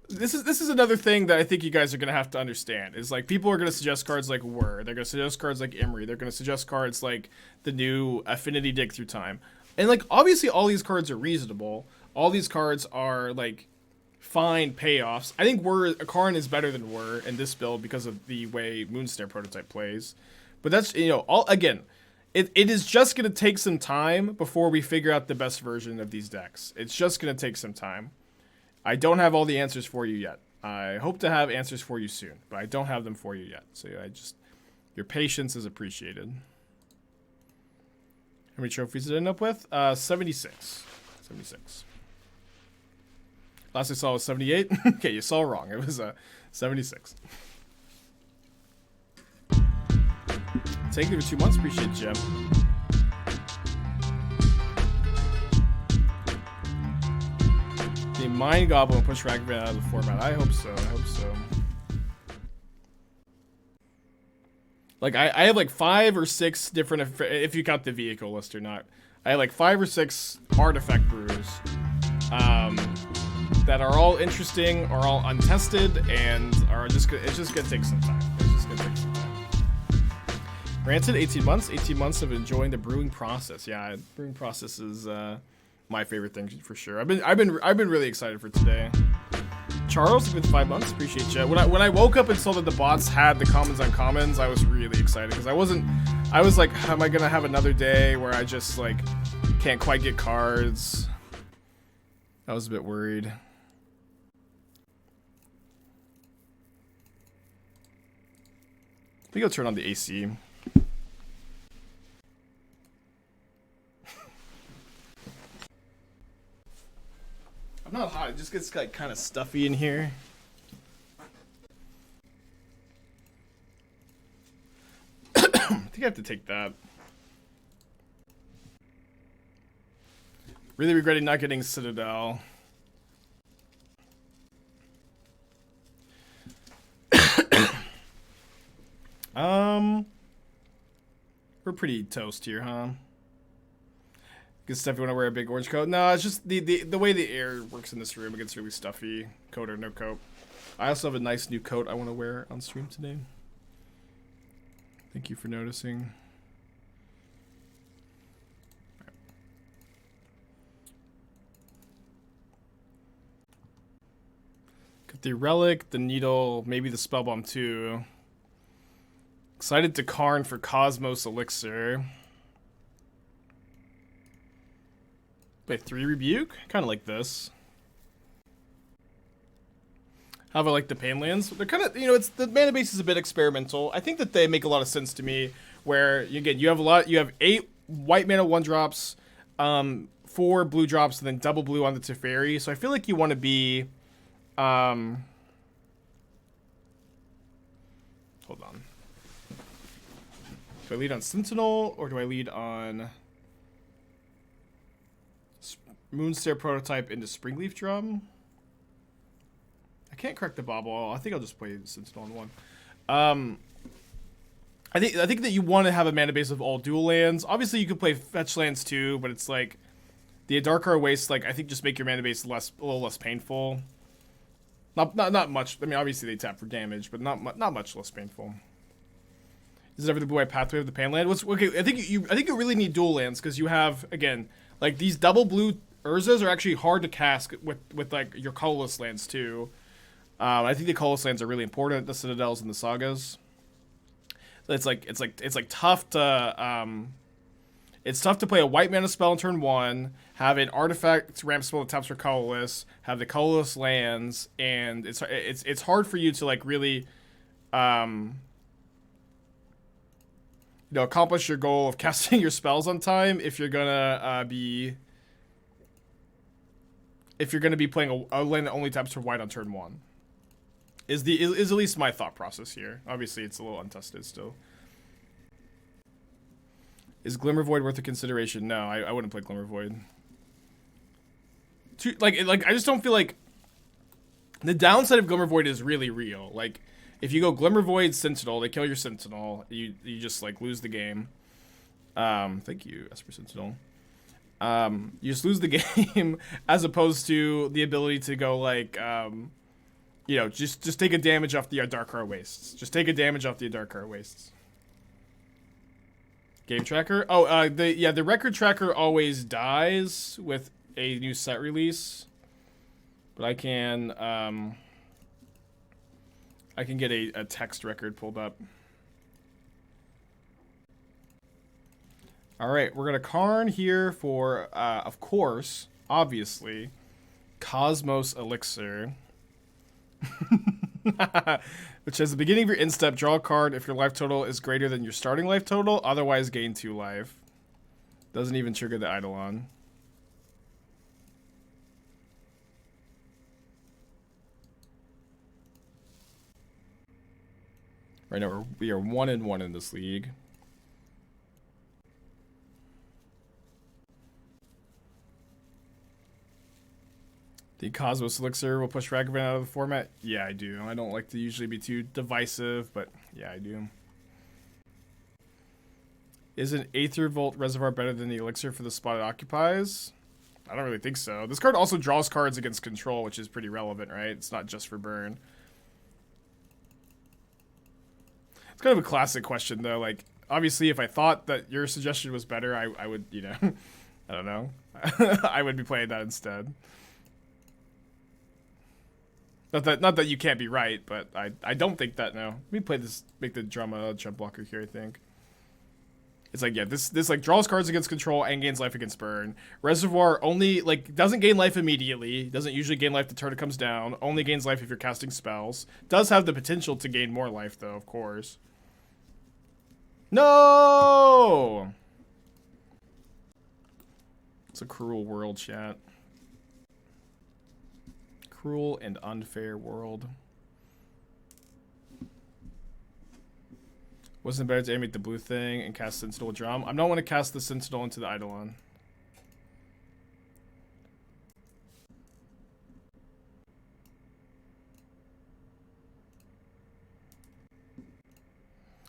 this is another thing that I think you guys are gonna have to understand. Is like people are gonna suggest cards like Whir. They're gonna suggest cards like Imri. They're gonna suggest cards like the new Affinity Dig Through Time. And like obviously all these cards are reasonable. All these cards are like fine payoffs. I think Karn is better than Whir in this build because of the way Moonstare prototype plays. But that's, you know, all again. It is just going to take some time before we figure out the best version of these decks. It's just going to take some time. I don't have all the answers for you yet. I hope to have answers for you soon, but I don't have them for you yet. So your patience is appreciated. How many trophies did I end up with? 76. 76. Last I saw was 78. Okay, you saw wrong. It was 76. Thank you for 2 months. Appreciate it, Jim. The Mind Goblin will push Ragavan out of the format. I hope so. I hope so. Like, I have like 5 or 6 different, if you count the vehicle list or not. I have like 5 or 6 artifact brews that are all interesting, are all untested, and are just, it's just gonna take some time. It's just gonna take some time. Granted, 18 months of enjoying the brewing process. Yeah, brewing process is my favorite thing for sure. I've been really excited for today. Charles, with 5 months, appreciate you. When I woke up and saw that the bots had the commons on commons, I was really excited because I was like, am I gonna have another day where I just like can't quite get cards? I was a bit worried. I think I'll turn on the AC. I'm not hot, it just gets like kind of stuffy in here. I think I have to take that. Really regretting not getting Citadel. We're pretty toast here, huh? Good stuff. You want to wear a big orange coat? No, it's just the way the air works in this room. It gets really stuffy. Coat or no coat. I also have a nice new coat I want to wear on stream today. Thank you for noticing. Got the Relic, the Needle, maybe the Spellbomb too. Excited to Karn for Cosmos Elixir. Play 3 Rebuke? Kind of like this. How about like the Painlands? They're kind of, you know, it's the mana base is a bit experimental. I think that they make a lot of sense to me. Where again, you have 8 white mana 1-drops, 4 blue drops, and then double blue on the Teferi. So I feel like you want to be, hold on. Do I lead on Sentinel or do I lead on Moonstare prototype into Springleaf Drum? I can't correct the Bauble. I think I'll just play Sentinel on one. I think that you want to have a mana base of all dual lands. Obviously, you could play fetch lands too, but it's like the Adarkar waste. Like I think just make your mana base a little less painful. Not much. I mean, obviously they tap for damage, but not much less painful. Is it ever the blue-white pathway of the Panland? Okay, I think you really need dual lands because you have again like these double blue Urzas are actually hard to cast with like your colorless lands too. I think the colorless lands are really important. The Citadels and the Sagas. It's tough to it's tough to play a white mana spell on turn 1, have an artifact ramp spell that taps for colorless, have the colorless lands, and it's hard for you to like really. know, accomplish your goal of casting your spells on time if you're gonna be playing a lane that only taps for white on turn 1. Is at least my thought process here. Obviously, it's a little untested still. Is Glimmer Void worth a consideration? No, I wouldn't play Glimmer Void. Like I just don't feel like the downside of Glimmer Void is really real. Like, if you go Glimmer Void Sentinel, they kill your Sentinel. You just like lose the game. Thank you, Esper Sentinel. You just lose the game as opposed to the ability to go like, you know, just take a damage off the Adarkar wastes. Just take a damage off the Adarkar wastes. Game tracker. Oh, the record tracker always dies with a new set release, but I can get a text record pulled up. All right, we're gonna Karn here for, of course, obviously, Cosmos Elixir, which has the beginning of your instep. Draw a card if your life total is greater than your starting life total. Otherwise, gain 2 life. Doesn't even trigger the Eidolon. Right now, we are 1-1 in this league. The Cosmos Elixir will push Ragavan out of the format? Yeah, I do. I don't like to usually be too divisive, but yeah, I do. Is an Aether Vault Reservoir better than the Elixir for the spot it occupies? I don't really think so. This card also draws cards against control, which is pretty relevant, right? It's not just for burn. It's kind of a classic question, though. Like, obviously, if I thought that your suggestion was better, I would, you know, I don't know. I would be playing that instead. Not that you can't be right, but I don't think that, no. Let me play this, make the drum a jump blocker here, I think. It's like, yeah, this like draws cards against control and gains life against burn. Reservoir only, like, doesn't gain life immediately. Doesn't usually gain life the turn it comes down. Only gains life if you're casting spells. Does have the potential to gain more life, though, of course. No! It's a cruel world, chat. Cruel and unfair world. Wasn't it better to animate the blue thing and cast Sentinel Drum? I don't want to cast the Sentinel into the Eidolon.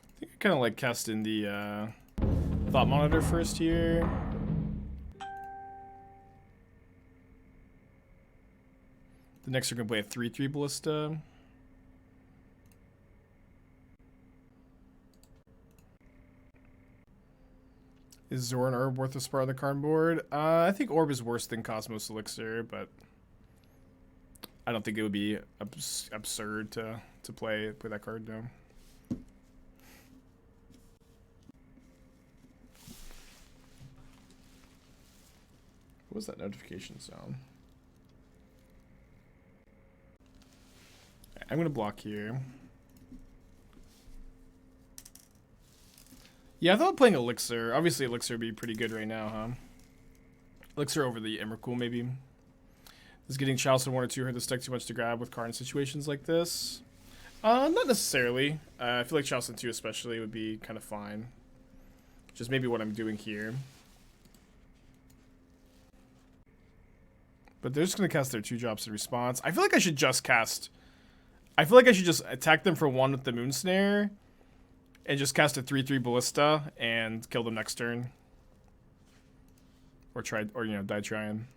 I think I kind of like casting the Thought Monitor first here. The next we're going to play a 3/3 Ballista. Is Zoran Orb worth a spar on the Karn board? I think Orb is worse than Cosmos Elixir, but I don't think it would be absurd to play that card now. What was that notification sound? I'm gonna block here. Yeah, I thought playing Elixir. Obviously, Elixir would be pretty good right now, huh? Elixir over the Emrakul, maybe. Does getting Chalice in 1 or 2 hurt the deck too much to grab with Karn situations like this? Not necessarily. I feel like Chalice in 2 especially would be kind of fine. Just maybe what I'm doing here. But they're just gonna cast their 2 drops in response. I feel like I should just cast... I feel like I should just attack them for 1 with the Moon Snare and just cast a 3/3 Ballista and kill them next turn. Or you know, die trying.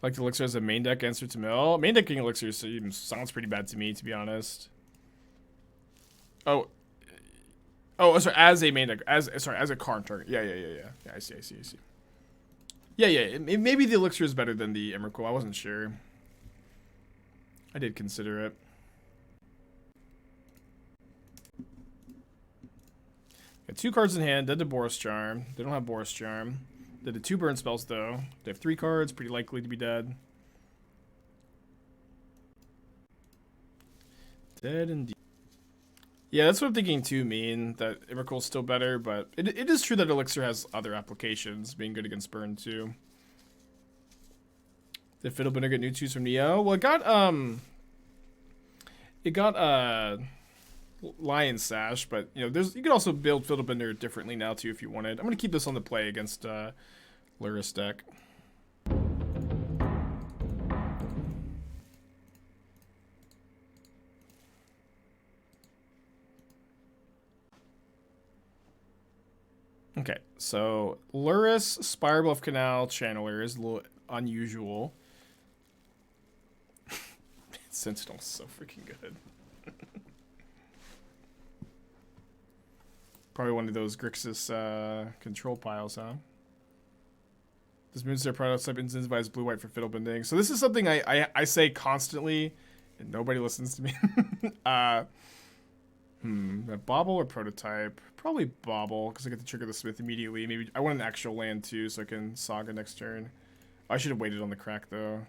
Like the Elixir as a main deck answer to mill. Main decking Elixir sounds pretty bad to me, to be honest. Oh, sorry, as a main deck, as a Karn target. Yeah, I see. Yeah, maybe the Elixir is better than the Emrakul. I wasn't sure. I did consider it. Got 2 cards in hand. Dead to Boros Charm. They don't have Boros Charm. They did 2 burn spells, though. They have 3 cards. Pretty likely to be dead. Dead indeed. Yeah, that's what I'm thinking too, that Emrakul's still better, but it is true that Elixir has other applications, being good against burn too. Did Fiddlebender get new twos from Neo? Well, it got Lion Sash, but you can also build Fiddlebender differently now too if you wanted. I'm gonna keep this on the play against Luris deck. Okay, so Luris, Spirebluff Canal, Channeler is a little unusual. Sentinel's so freaking good. Probably one of those Grixis control piles, huh? This Moonstare prototype incentivizes blue-white for fiddle bending. So this is something I say constantly, and nobody listens to me. A Bauble or prototype? Probably Bauble, because I get to trigger the Smith immediately. Maybe I want an actual land too, so I can Saga next turn. I should have waited on the crack though.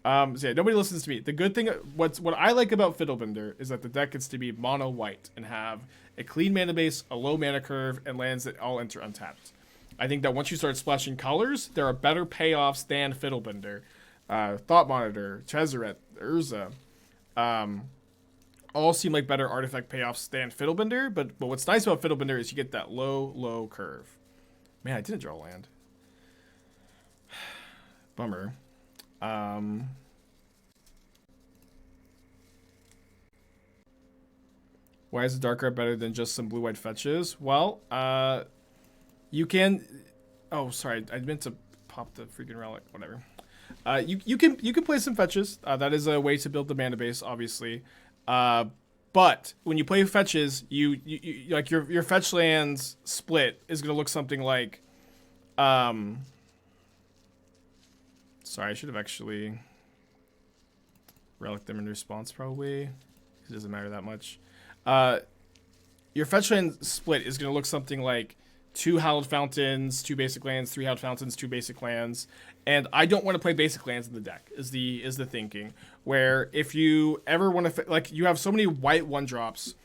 So yeah, nobody listens to me. The good thing, what I like about Fiddlebender is that the deck gets to be mono white and have a clean mana base, a low mana curve, and lands that all enter untapped. I think that once you start splashing colors, there are better payoffs than Fiddlebender. Thought Monitor, Tezzeret, Urza, all seem like better artifact payoffs than Fiddlebender, but what's nice about Fiddlebender is you get that low curve. Man, I didn't draw land. Bummer. Why is the Adarkar better than just some blue-white fetches? Well, you can... Oh, sorry, I meant to pop the freaking relic. Whatever. You can play some fetches. That is a way to build the mana base, obviously. But when you play fetches, you like your fetch lands split is gonna look something like. Sorry, I should have actually relic them in response. Probably it doesn't matter that much. Your fetch land split is gonna look something like 2 Hallowed Fountains, 2 basic lands, 3 Hallowed Fountains, 2 basic lands. And I don't want to play basic lands in the deck, is the thinking. Where if you ever want to, like, you have so many white 1-drops.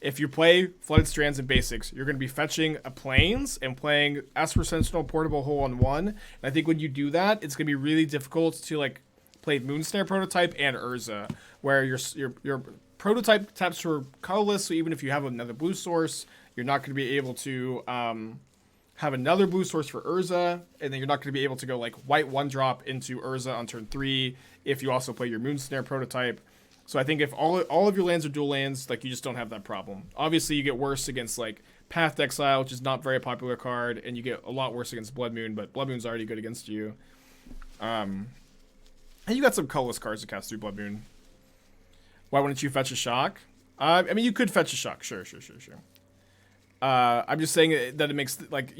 If you play Flooded Strands and basics, you're going to be fetching a plains and playing Esper Sentinel Portable Hole on 1. And I think when you do that, it's going to be really difficult to, like, play Moonsnare Prototype and Urza. Where your prototype taps for colorless, so even if you have another blue source, you're not going to be able to have another blue source for Urza, and then you're not going to be able to go like white 1-drop into Urza on turn 3 if you also play your Moonsnare prototype. So I think if all of your lands are dual lands, like, you just don't have that problem. Obviously, you get worse against like Path to Exile, which is not a very popular card, and you get a lot worse against Blood Moon, but Blood Moon's already good against you. And you got some colorless cards to cast through Blood Moon. Why wouldn't you fetch a shock? I mean, you could fetch a shock, sure. I'm just saying that it makes, like,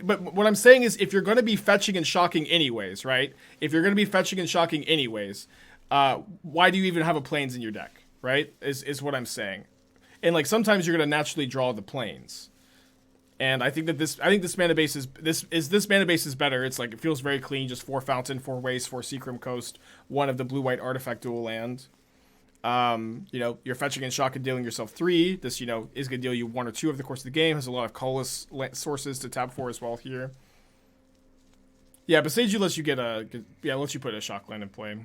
but what I'm saying is, if you're gonna be fetching and shocking anyways, right? If you're gonna be fetching and shocking anyways, why do you even have a plains in your deck, right? Is what I'm saying. And like, sometimes you're gonna naturally draw the plains. And I think that this mana base is better. It's like, it feels very clean, just 4 Fountain, 4 Waste, 4 Seachrome Coast, 1 of the blue-white artifact dual land. You're fetching and shock and dealing yourself 3. This, is going to deal you 1 or 2 over the course of the game. Has a lot of colorless sources to tap for as well here. Yeah, but Seiju lets you lets you put a shock land in play.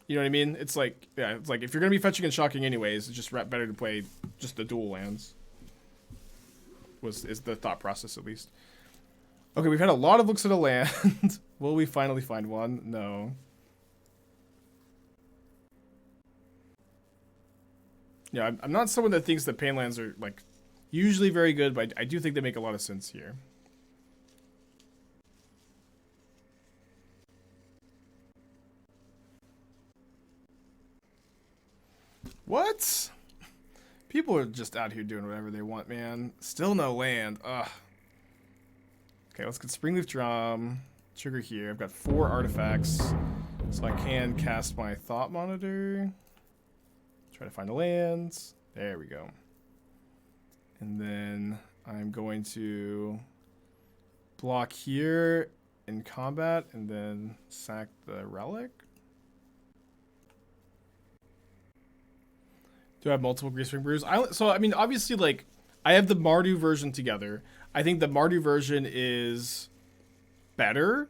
You know what I mean? It's like, if you're going to be fetching and shocking anyways, it's just better to play just the dual lands. Is the thought process, at least. Okay, we've had a lot of looks at a land. Will we finally find one? No. Yeah, I'm not someone that thinks that Painlands are, like, usually very good, but I do think they make a lot of sense here. What? People are just out here doing whatever they want, man. Still no land. Ugh. Okay, let's get Springleaf Drum. Trigger here. I've got 4 artifacts, so I can cast my Thought Monitor. Try to find the lands. There we go. And then I'm going to block here in combat and then sack the relic. Do I have multiple Greasewing Brews? I mean, obviously, like, I have the Mardu version together. I think the Mardu version is better,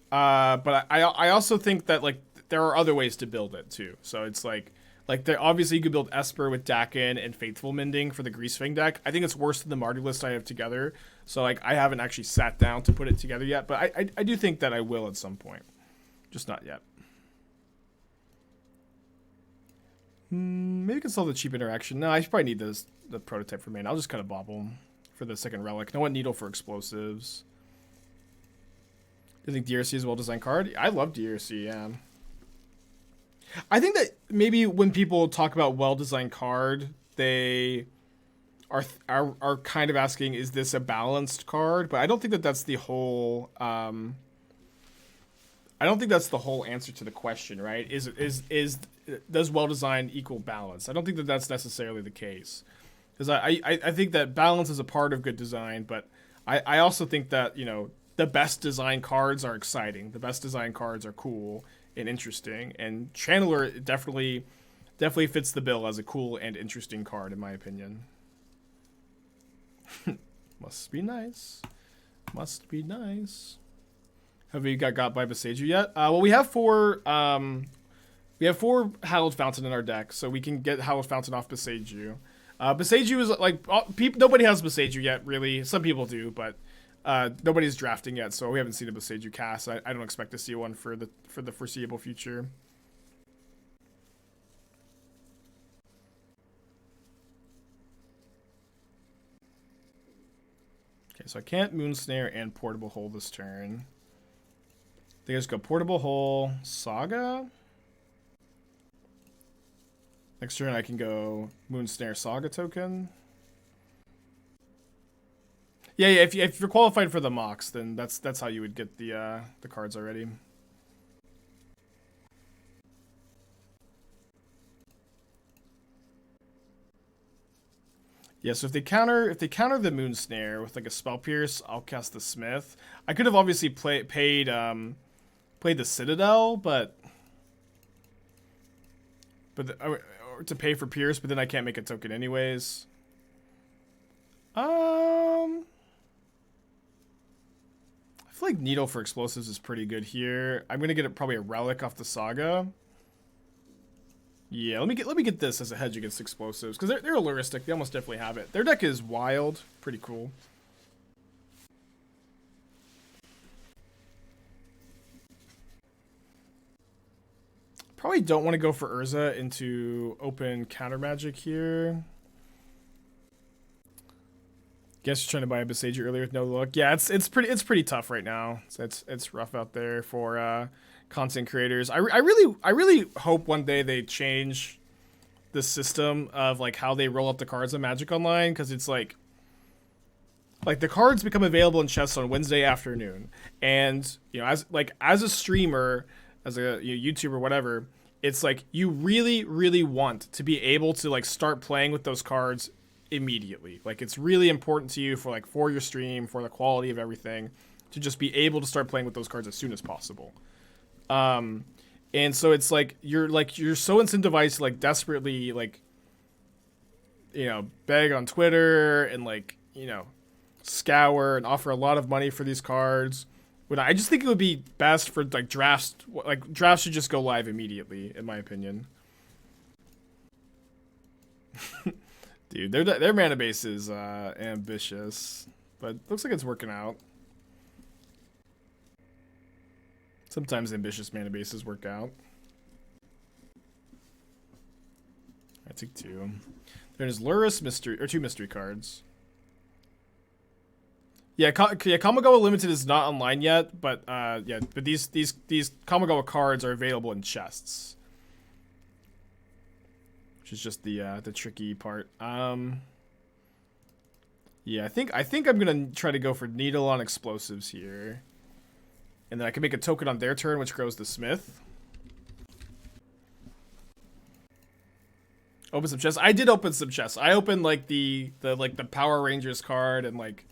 but I also think that, like, there are other ways to build it, too. So it's like there, obviously, you could build Esper with Dakin and Faithful Mending for the Greasefang deck. I think it's worse than the Mardu list I have together. So, like, I haven't actually sat down to put it together yet, but I do think that I will at some point. Just not yet. Maybe I can solve the cheap interaction. No, I probably need the prototype for main. I'll just cut a Bauble for the second relic. No one Needle for explosives. Do you think DRC is a well-designed card? I love DRC, yeah. I think that maybe when people talk about well-designed card, they are kind of asking, is this a balanced card? But I don't think that that's the whole... I don't think that's the whole answer to the question, right? Does well-designed equal balance? I don't think that that's necessarily the case. Because I think that balance is a part of good design, but I also think that, you know, the best design cards are exciting. The best design cards are cool and interesting. And Channeler definitely fits the bill as a cool and interesting card, in my opinion. Must be nice. Must be nice. Have you got by Boseiju yet? Well, we have four Hallowed Fountain in our deck, so we can get Hallowed Fountain off Boseiju. Boseiju is like nobody has Boseiju yet, really. Some people do, but nobody's drafting yet, so we haven't seen a Boseiju cast. I don't expect to see one for the foreseeable future. Okay, so I can't Moonsnare and Portable Hole this turn. I think I just go Portable Hole, Saga. Next turn I can go Moonsnare, Saga token. Yeah. If you're qualified for the Mox, then that's how you would get the cards already. Yeah, so if they counter the Moonsnare with like a Spell Pierce, I'll cast the Smith. I could have obviously played the Citadel, but to pay for Pierce, but then I can't make a token anyways. I feel like Needle for explosives is pretty good here. I'm gonna get probably a relic off the Saga. Yeah, let me get this as a hedge against explosives, because they're Alluristic. They almost definitely have it. Their deck is wild, pretty cool. Probably don't want to go for Urza into open counter magic here. Guess you're trying to buy a Boseiju earlier with no luck. Yeah, it's pretty tough right now. It's rough out there for content creators. I really hope one day they change the system of like how they roll up the cards on Magic Online, because it's like the cards become available in chests on Wednesday afternoon, and you know, as a streamer, as a YouTuber, whatever, it's like you really want to be able to like start playing with those cards immediately. Like it's really important to you for your stream, for the quality of everything, to just be able to start playing with those cards as soon as possible. And so it's like you're so incentivized to like desperately like, you know, beg on Twitter and like, you know, scour and offer a lot of money for these cards. When I just think it would be best for like drafts. Like drafts should just go live immediately, in my opinion. Dude, their mana base is ambitious, but looks like it's working out. Sometimes ambitious mana bases work out. I took two. There's Lurrus mystery, or two mystery cards. Yeah, Kamigawa Limited is not online yet, but these Kamigawa cards are available in chests, which is just the tricky part. Yeah, I think I'm gonna try to go for Needle on explosives here, and then I can make a token on their turn, which grows the Smith. Open some chests. I did open some chests. I opened like the Power Rangers card, and like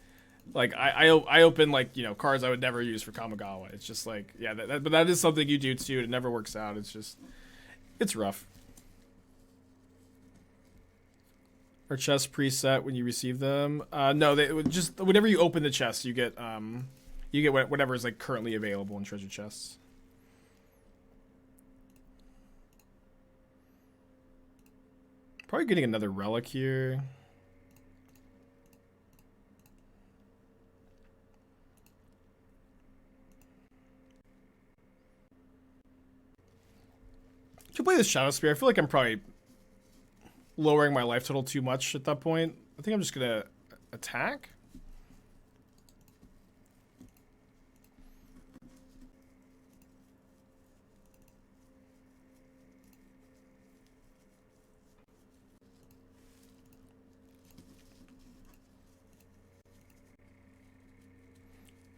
I open like, you know, cards I would never use for Kamigawa. It's just like, yeah, but that is something you do too. It never works out. It's rough. Are chests preset when you receive them? No, they just whenever you open the chest, you get whatever is like currently available in treasure chests. Probably getting another relic here. Should play this Shadowspear. I feel like I'm probably lowering my life total too much at that point. I think I'm just gonna attack.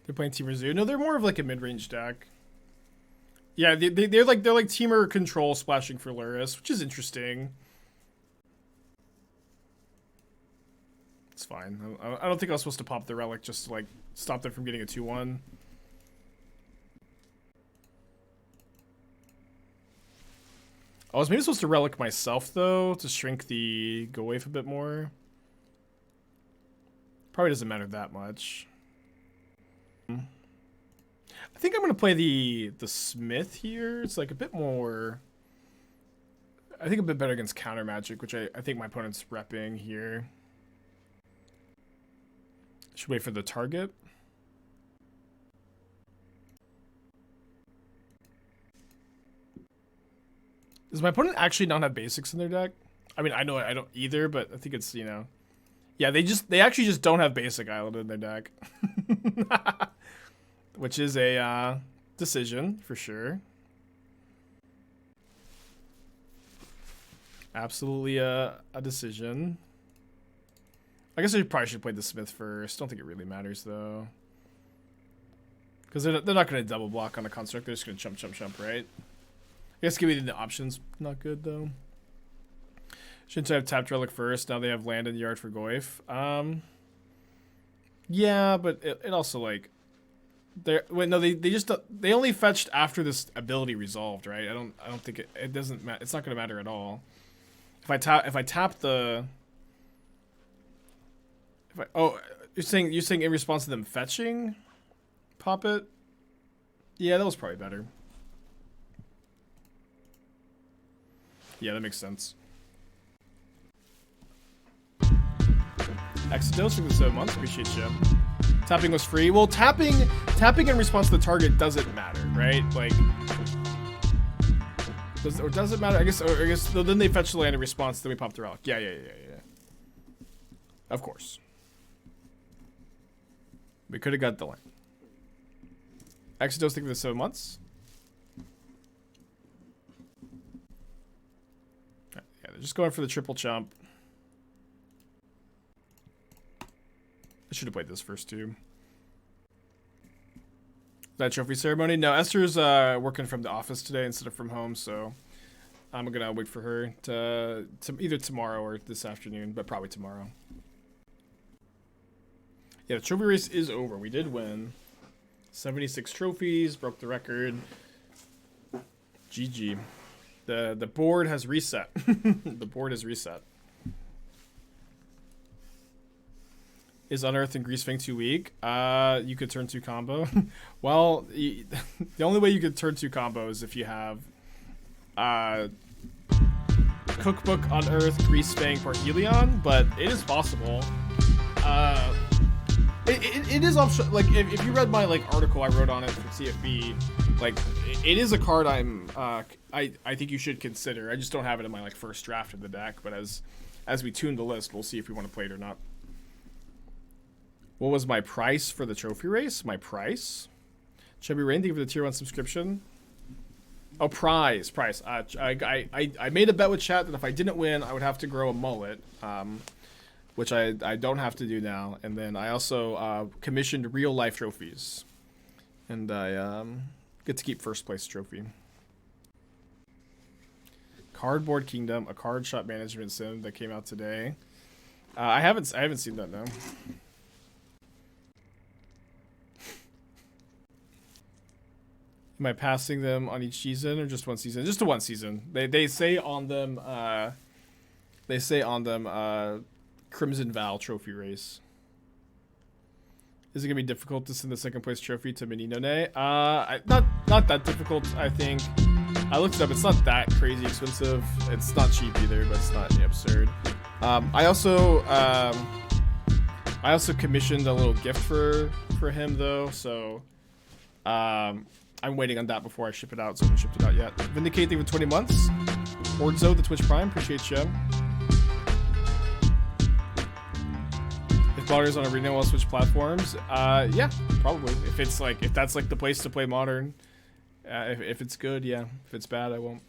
They're playing Teamer Zoo. No, they're more of like a mid-range deck. Yeah, they're like Teamer Control splashing for Luris, which is interesting. It's fine. I don't think I was supposed to pop the relic just to like stop them from getting a 2-1. I was maybe supposed to relic myself though to shrink the go wave a bit more. Probably doesn't matter that much. I think I'm gonna play the Smith here. It's like a bit more. I think a bit better against counter magic, which I think my opponent's repping here. Should wait for the target. Does my opponent actually not have basics in their deck? I mean, I know I don't either, but I think it's, you know. Yeah, they actually just don't have basic island in their deck. Which is a decision for sure. Absolutely a decision. I guess I probably should play the Smith first. Don't think it really matters though. Because they're not going to double block on a construct. They're just going to jump, right? I guess giving the options not good though. Shouldn't have tapped Relic first. Now they have land in the yard for Goyf. Yeah, but it also like they only fetched after this ability resolved, right? I don't think it doesn't matter. It's not going to matter at all. If I tap the you're saying in response to them fetching pop it? Yeah, that was probably better. Yeah, that makes sense. Exodus for the 7 months. Appreciate you. Tapping was free. Well, tapping in response to the target doesn't matter, right? Like, does it matter? I guess then they fetch the land in response. Then we pop the relic. Yeah. Of course. We could have got the land. Exodus for the 7 months. Yeah, they're just going for the triple chump. I should have played this first too. That trophy ceremony? No, Esther's working from the office today instead of from home, so I'm gonna wait for her to either tomorrow or this afternoon, but probably tomorrow. Yeah, the trophy race is over. We did win. 76 trophies, broke the record. GG. The board has reset. The board has reset. Is Unearth and Greasefang too weak? You could turn 2 combo. Well, the only way you could turn 2 combo is if you have Cookbook, Unearth, Greasefang, Parhelion, but it is possible. It is option. Like if you read my like article I wrote on it for CFB, like it is a card I think you should consider. I just don't have it in my like first draft of the deck, but as we tune the list, we'll see if we want to play it or not. What was my price for the trophy race? My price? Chubby Rain, thank you for the tier 1 subscription. Oh, prize. I made a bet with chat that if I didn't win, I would have to grow a mullet, which I don't have to do now. And then I also commissioned real life trophies, and I get to keep first place trophy. Cardboard Kingdom, a card shop management sim that came out today. I haven't seen that now. Am I passing them on each season or just one season? Just to one season. They say on them Crimson Vow trophy race. Is it gonna be difficult to send the second place trophy to Mininone? Not that difficult, I think. I looked it up. It's not that crazy expensive. It's not cheap either, but it's not absurd. I also commissioned a little gift for him though, so I'm waiting on that before I ship it out. So I haven't shipped it out yet. Vindicating for 20 months. Orzo, the Twitch Prime, appreciate you. Modders on Arena will switch platforms. Yeah, probably. If that's like the place to play Modern. If it's good, yeah. If it's bad, I won't.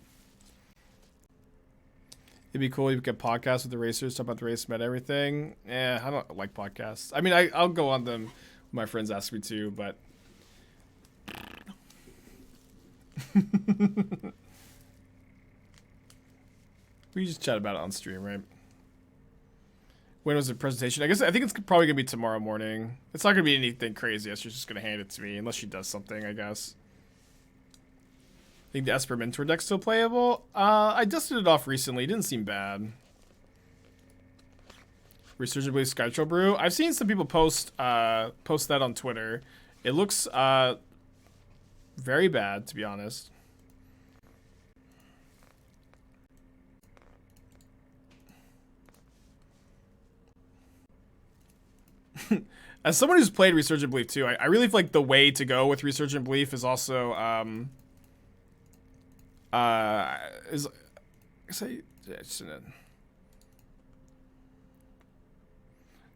It'd be cool if you could podcast with the racers, talk about the race, met everything. I don't like podcasts. I mean, I'll go on them when my friends ask me to, but we just chat about it on stream, right? When was the presentation? I think it's probably gonna be tomorrow morning. It's not gonna be anything crazy. She's just gonna hand it to me unless she does something, I guess. I think the Esper Mentor deck's still playable. I dusted it off recently. It didn't seem bad. Resurgent Blaze Skytrail Brew. I've seen some people post that on Twitter. It looks very bad, to be honest. As someone who's played Resurgent Belief too, I really feel like the way to go with Resurgent Belief is also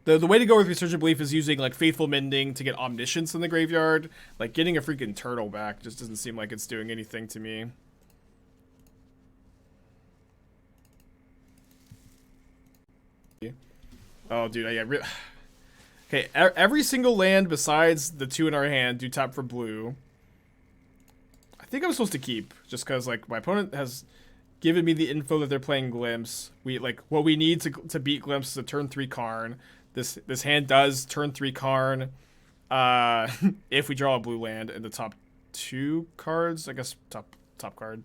the way to go with Resurgent Belief is using like Faithful Mending to get Omniscience in the graveyard. Like getting a freaking turtle back just doesn't seem like it's doing anything to me. Oh, dude, okay, every single land besides the 2 in our hand do tap for blue. I think I'm supposed to keep, just because like my opponent has given me the info that they're playing Glimpse. What we need to beat Glimpse is a turn 3 Karn. This hand does turn 3 Karn. If we draw a blue land in the top 2 cards, I guess top card.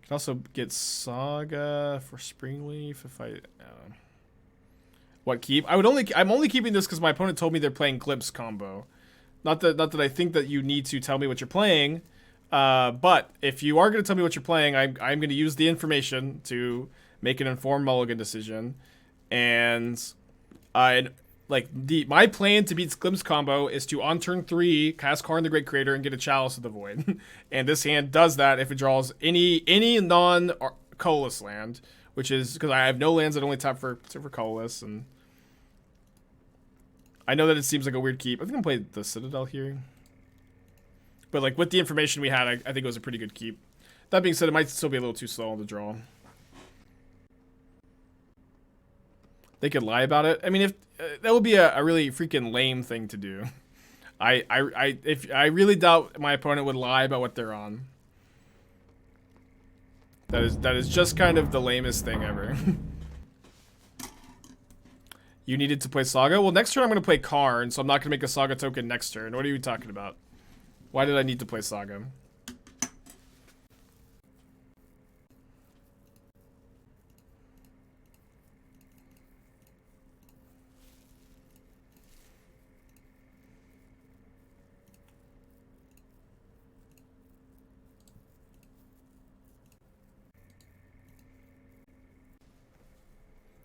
Can also get Saga for Springleaf if I. What keep? I'm only keeping this because my opponent told me they're playing Glimpse combo. Not that I think that you need to tell me what you're playing, but if you are going to tell me what you're playing, I'm going to use the information to make an informed mulligan decision. And my plan to beat Glimpse combo is to on turn 3 cast Karn the Great Creator and get a Chalice of the Void. And this hand does that if it draws any non colorless land, which is because I have no lands that only tap for colorless, and I know that it seems like a weird keep. I think I'm playing the Citadel here. But like with the information we had, I think it was a pretty good keep. That being said, it might still be a little too slow on the draw. They could lie about it. I mean, if that would be a really freaking lame thing to do. I really doubt my opponent would lie about what they're on. That is just kind of the lamest thing ever. You needed to play Saga? Well, next turn I'm going to play Karn, so I'm not going to make a Saga token next turn. What are you talking about? Why did I need to play Saga?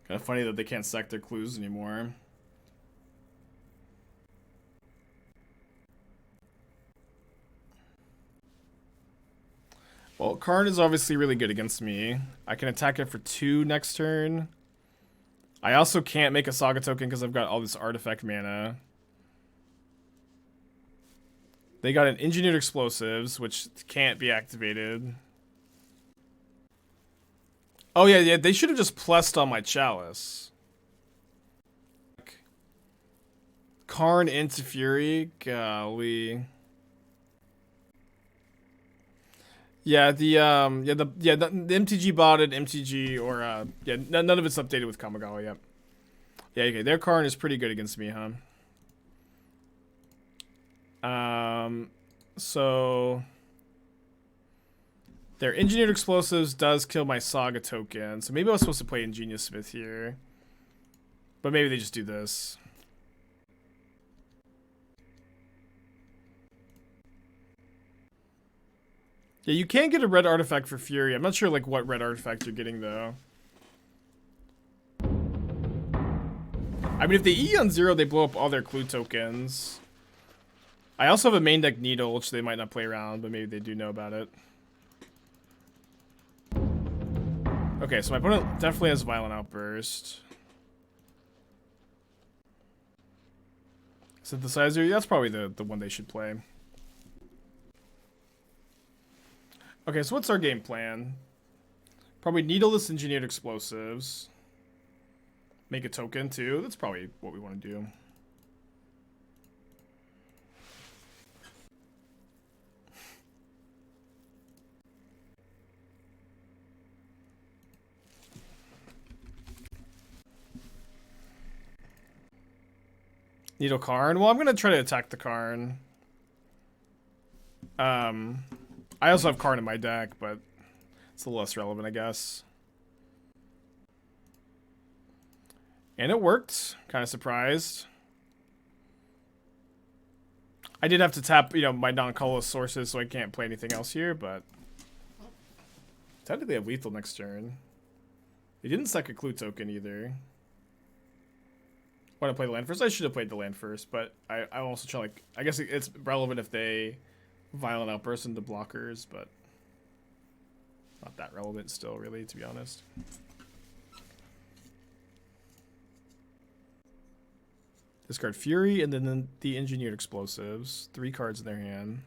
Kind of funny that they can't sack their clues anymore. Well, Karn is obviously really good against me. I can attack it for 2 next turn. I also can't make a Saga token because I've got all this artifact mana. They got an Engineered Explosives, which can't be activated. Oh, yeah, they should have just plussed on my Chalice. Karn into Fury? Golly. Yeah, the MTG botted MTG, or, yeah, none of it's updated with Kamigawa yet. Yeah, okay, their Karn is pretty good against me, huh? So... Their Engineered Explosives does kill my Saga token, so maybe I was supposed to play Ingenious Smith here. But maybe they just do this. Yeah, you can get a red artifact for Fury. I'm not sure like what red artifact you're getting though. I mean, if they E on 0, they blow up all their clue tokens. I also have a main deck Needle, which they might not play around, but maybe they do know about it. Okay, so my opponent definitely has Violent Outburst. Synthesizer, that's probably the one they should play. Okay, so what's our game plan? Probably Needle this Engineered Explosives. Make a token too. That's probably what we want to do. Needle Karn. Well, I'm gonna try to attack the Karn. I also have Karn in my deck, but it's a little less relevant, I guess. And it worked. Kind of surprised. I did have to tap, you know, my non-colorless sources, so I can't play anything else here, but technically I have lethal next turn. They didn't sack a clue token either. Want to play the land first? I should have played the land first, but I'm also trying, like, I guess it's relevant if they Violent Outburst into blockers, but not that relevant still, really, to be honest. Discard Fury, and then the Engineered Explosives. 3 cards in their hand.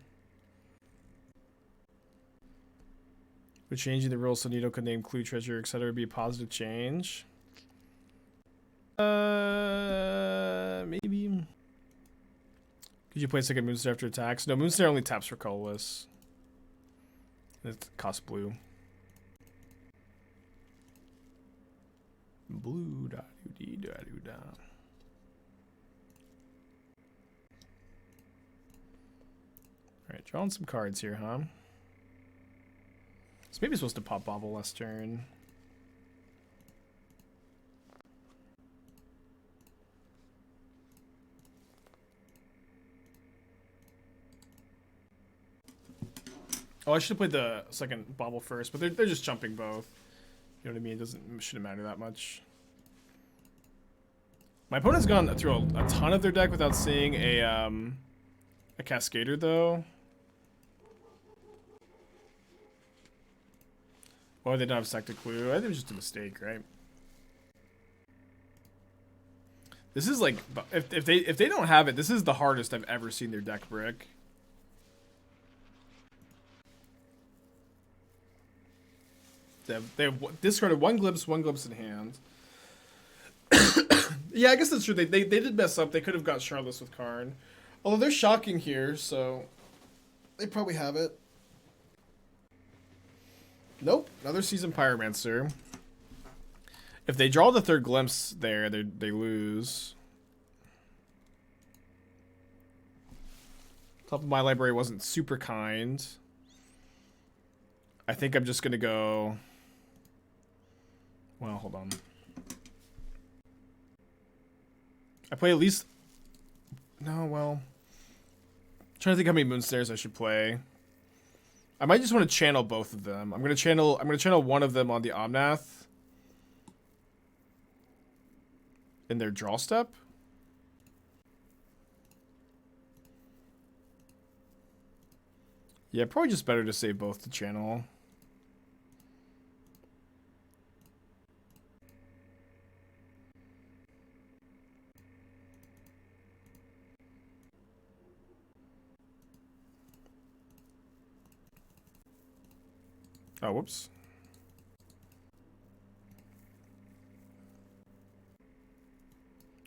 With changing the rules so Needle could name clue, treasure, etc. would be a positive change. Maybe. Could you play second Moonsnare after attacks? No, Moonsnare only taps for colorless. It costs blue. Blue da doo dee da doo da. Alright, drawing some cards here, huh? So maybe I'm supposed to pop Bauble last turn. Oh, I should have played the second Bauble first, but they're just jumping both. You know what I mean? It shouldn't matter that much. My opponent's gone through a ton of their deck without seeing a Cascader, though. Or they don't have Sector Clue. I think it was just a mistake, right? This is like, if they don't have it, this is the hardest I've ever seen their deck brick. They have discarded one glimpse in hand. Yeah, I guess that's true. They did mess up. They could have got Charlotte with Karn. Although they're shocking here, so they probably have it. Nope, another Seasoned Pyromancer. If they draw the third glimpse there, they lose. Top of my library wasn't super kind. I think I'm just gonna go. Well, hold on. I play at least. No, well. I'm trying to think how many Moonsnares I should play. I might just want to channel both of them. I'm gonna channel one of them on the Omnath. In their draw step. Yeah, probably just better to save both to channel. Oh, whoops.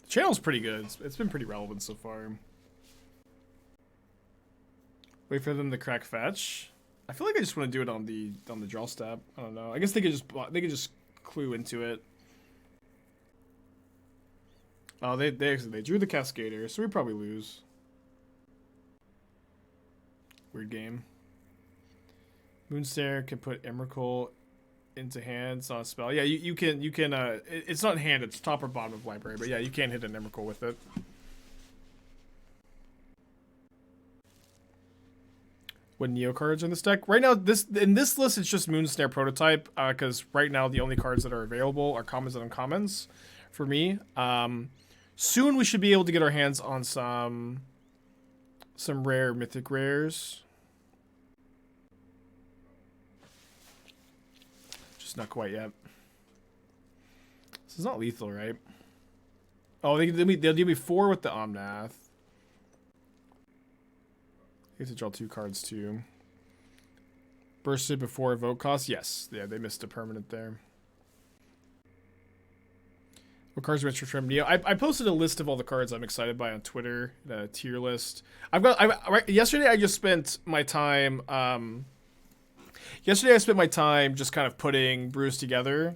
The channel's pretty good. It's been pretty relevant so far. Wait for them to crack fetch. I feel like I just want to do it on the draw step. I don't know. I guess they could just clue into it. Oh, they drew the Cascader, so we probably lose. Weird game. Moonsnare can put Emrakul into hand. It's not a spell. Yeah, you can it's not in hand, it's top or bottom of library, but yeah, you can hit an Emrakul with it. What Neo cards in this deck? Right now, in this list, it's just Moonsnare prototype, because right now the only cards that are available are commons and uncommons for me. Soon we should be able to get our hands on some rare mythic rares. Just not quite yet. This is not lethal, right? Oh, they'll give me 4 with the Omnath. I get to draw 2 cards too. Bursted before evoke cost? Yes. Yeah, they missed a permanent there. What cards are interested from Neo? I posted a list of all the cards I'm excited by on Twitter, the tier list. Yesterday I just spent my time just kind of putting brews together.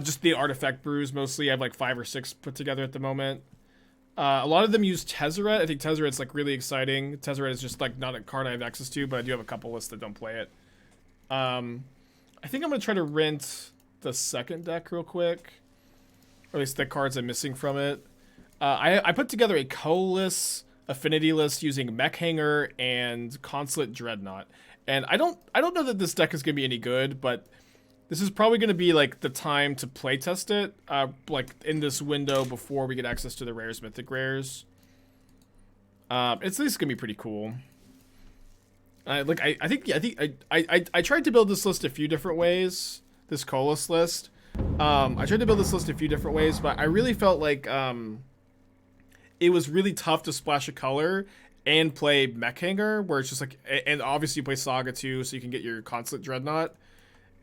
Just the artifact brews mostly. I have like 5 or 6 put together at the moment. A lot of them use Tezzeret. I think Tezzeret's like really exciting. Tezzeret is just like not a card I have access to, but I do have a couple lists that don't play it. I think I'm gonna try to rent the second deck real quick, or at least the cards I'm missing from it. I put together a colorless affinity list using Mech Hanger and Consulate Dreadnought, and I don't know that this deck is gonna be any good, but this is probably going to be, like, the time to playtest it, like, in this window before we get access to the rares, mythic rares. It's at least going to be pretty cool. I tried to build this list a few different ways, this Colas list. I tried to build this list a few different ways, but I really felt like it was really tough to splash a color and play Mech Hanger, where it's just like, and obviously you play Saga too, so you can get your Consulate Dreadnought.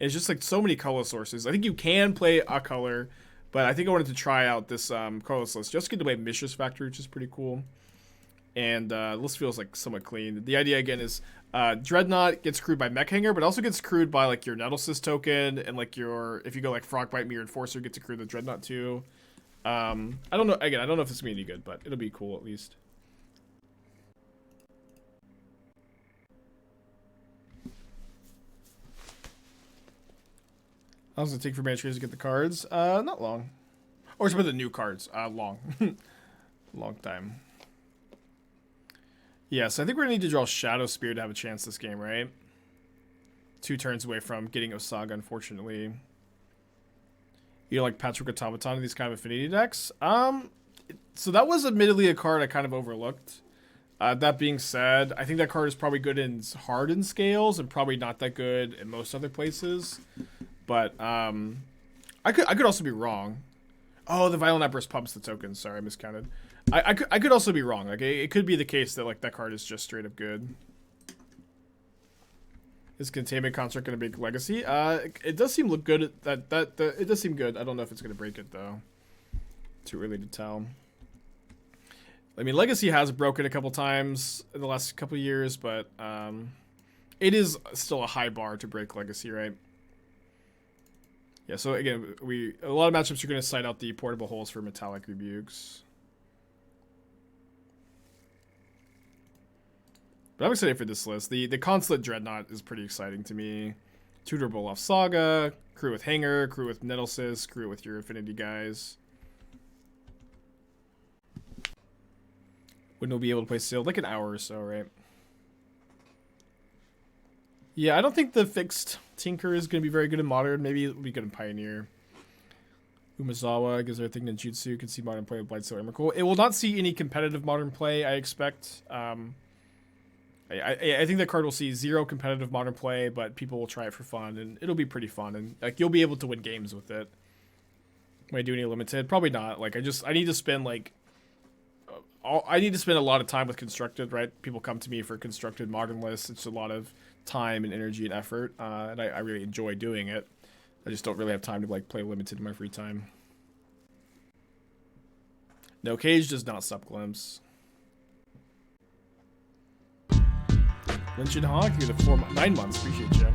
It's just like so many color sources. I think you can play a color, but I think I wanted to try out this colorless list just to get away Mishra's Factory, which is pretty cool. And the list feels like somewhat clean. The idea again is Dreadnought gets crewed by Mech Hanger, but also gets crewed by like your Nettlecyst token, and like your, if you go like Frogbite Mirror Enforcer, gets to crew the Dreadnought too. I don't know. Again, I don't know if it's gonna be any good, but it'll be cool at least. How long does it take for Manchurians to get the cards? Not long. Or some of the new cards. Long. Long time. Yes, I think we're going to need to draw Shadowspear to have a chance this game, right? 2 turns away from getting Saga, unfortunately. You know, like Patrick Automaton in these kind of affinity decks? So that was admittedly a card I kind of overlooked. That being said, I think that card is probably good in hardened scales and probably not that good in most other places. But I could also be wrong. Oh, the Violent Outburst pumps the tokens. Sorry, I miscounted. I could also be wrong. Like it could be the case that like that card is just straight up good. Is Containment Construct gonna break Legacy? It does seem look good. It does seem good. I don't know if it's gonna break it though. Too early to tell. I mean, Legacy has broken a couple times in the last couple years, but it is still a high bar to break Legacy, right? Yeah, so again, a lot of matchups are going to cite out the portable holes for Metallic Rebukes. But I'm excited for this list. The Consulate Dreadnought is pretty exciting to me. Tutor Bolov Saga, crew with Hanger, crew with Nettlecyst, crew with your Affinity guys. When we'll be able to play sealed? Like an hour or so, right? Yeah, I don't think the fixed Tinker is going to be very good in Modern. Maybe it'll be good in Pioneer. Umezawa gives everything to Jutsu. Can see Modern play with Blightsteel Emrakul. It will not see any competitive Modern play, I expect. I think that card will see 0 competitive Modern play, but people will try it for fun, and it'll be pretty fun. And like you'll be able to win games with it. Am I doing any limited? Probably not. Like I need to spend like I need to spend a lot of time with constructed, right? People come to me for constructed Modern lists. It's a lot of time and energy and effort, and I really enjoy doing it. I just don't really have time to like play limited in my free time. No, Cage does not stop Glimpse. Lynch Hawk, you're the 9 months. Appreciate you.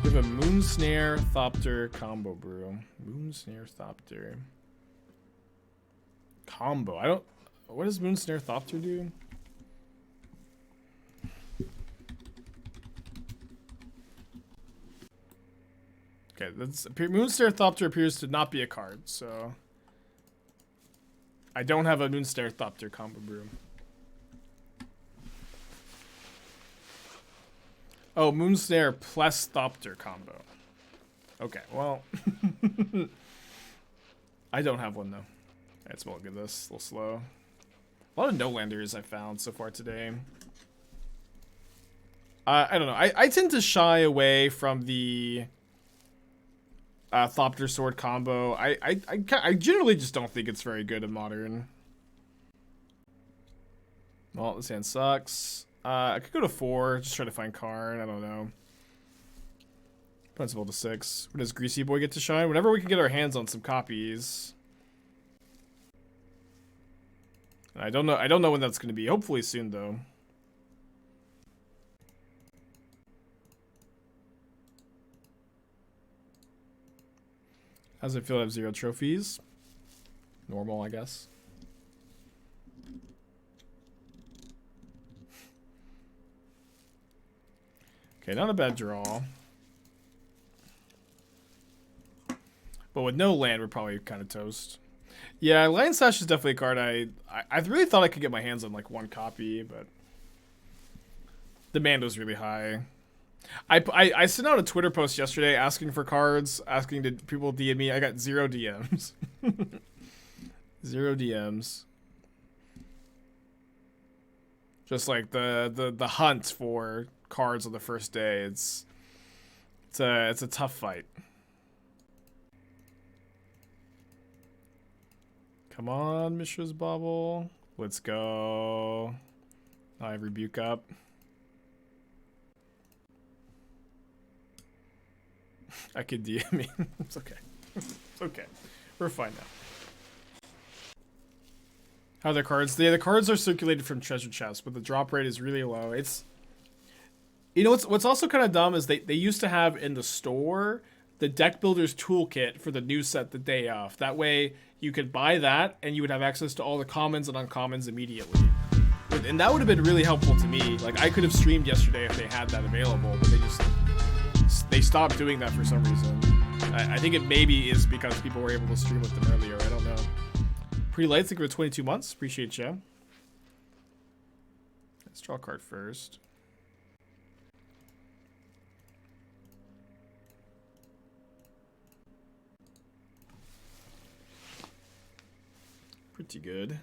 We have a Moonsnare Thopter combo brew. Moonsnare Thopter. Combo. I don't. What does Moonsnare Thopter do? Okay, that's Moonsnare Thopter appears to not be a card, so I don't have a Moonsnare Thopter combo brew. Oh, Moonsnare plus Thopter combo. Okay, well, I don't have one though. Let's look at this. A little slow. A lot of no-landers I found so far today. I don't know. I tend to shy away from the Thopter Sword combo. I generally just don't think it's very good in Modern. Well, this hand sucks. I could go to 4, just try to find Karn. I don't know. Principal to 6. When does Greasy Boy get to shine? Whenever we can get our hands on some copies. I don't know when that's going to be. Hopefully soon, though. How does it feel to have 0 trophies? Normal, I guess. Okay, not a bad draw. But with no land, we're probably kind of toast. Yeah, Lion Sash is definitely a card I really thought I could get my hands on like 1 copy, but demand was really high. I sent out a Twitter post yesterday asking for cards, asking to people DM me. I got 0 DMs. 0 DMs. Just like the hunt for cards on the first day. It's a tough fight. Come on, Mishra's Bauble. Let's go. I have Rebuke up. I could DM me. It's okay. It's okay. We're fine now. How are the cards? Yeah, the cards are circulated from treasure chests, but the drop rate is really low. It's, you know, what's also kind of dumb is they used to have in the store the deck builder's toolkit for the new set the day of. That way you could buy that and you would have access to all the commons and uncommons immediately. And that would have been really helpful to me. Like, I could have streamed yesterday if they had that available, but they stopped doing that for some reason. I think it maybe is because people were able to stream with them earlier. I don't know. Pretty light. I think we're 22 months. Appreciate you. Let's draw a card first. Pretty good.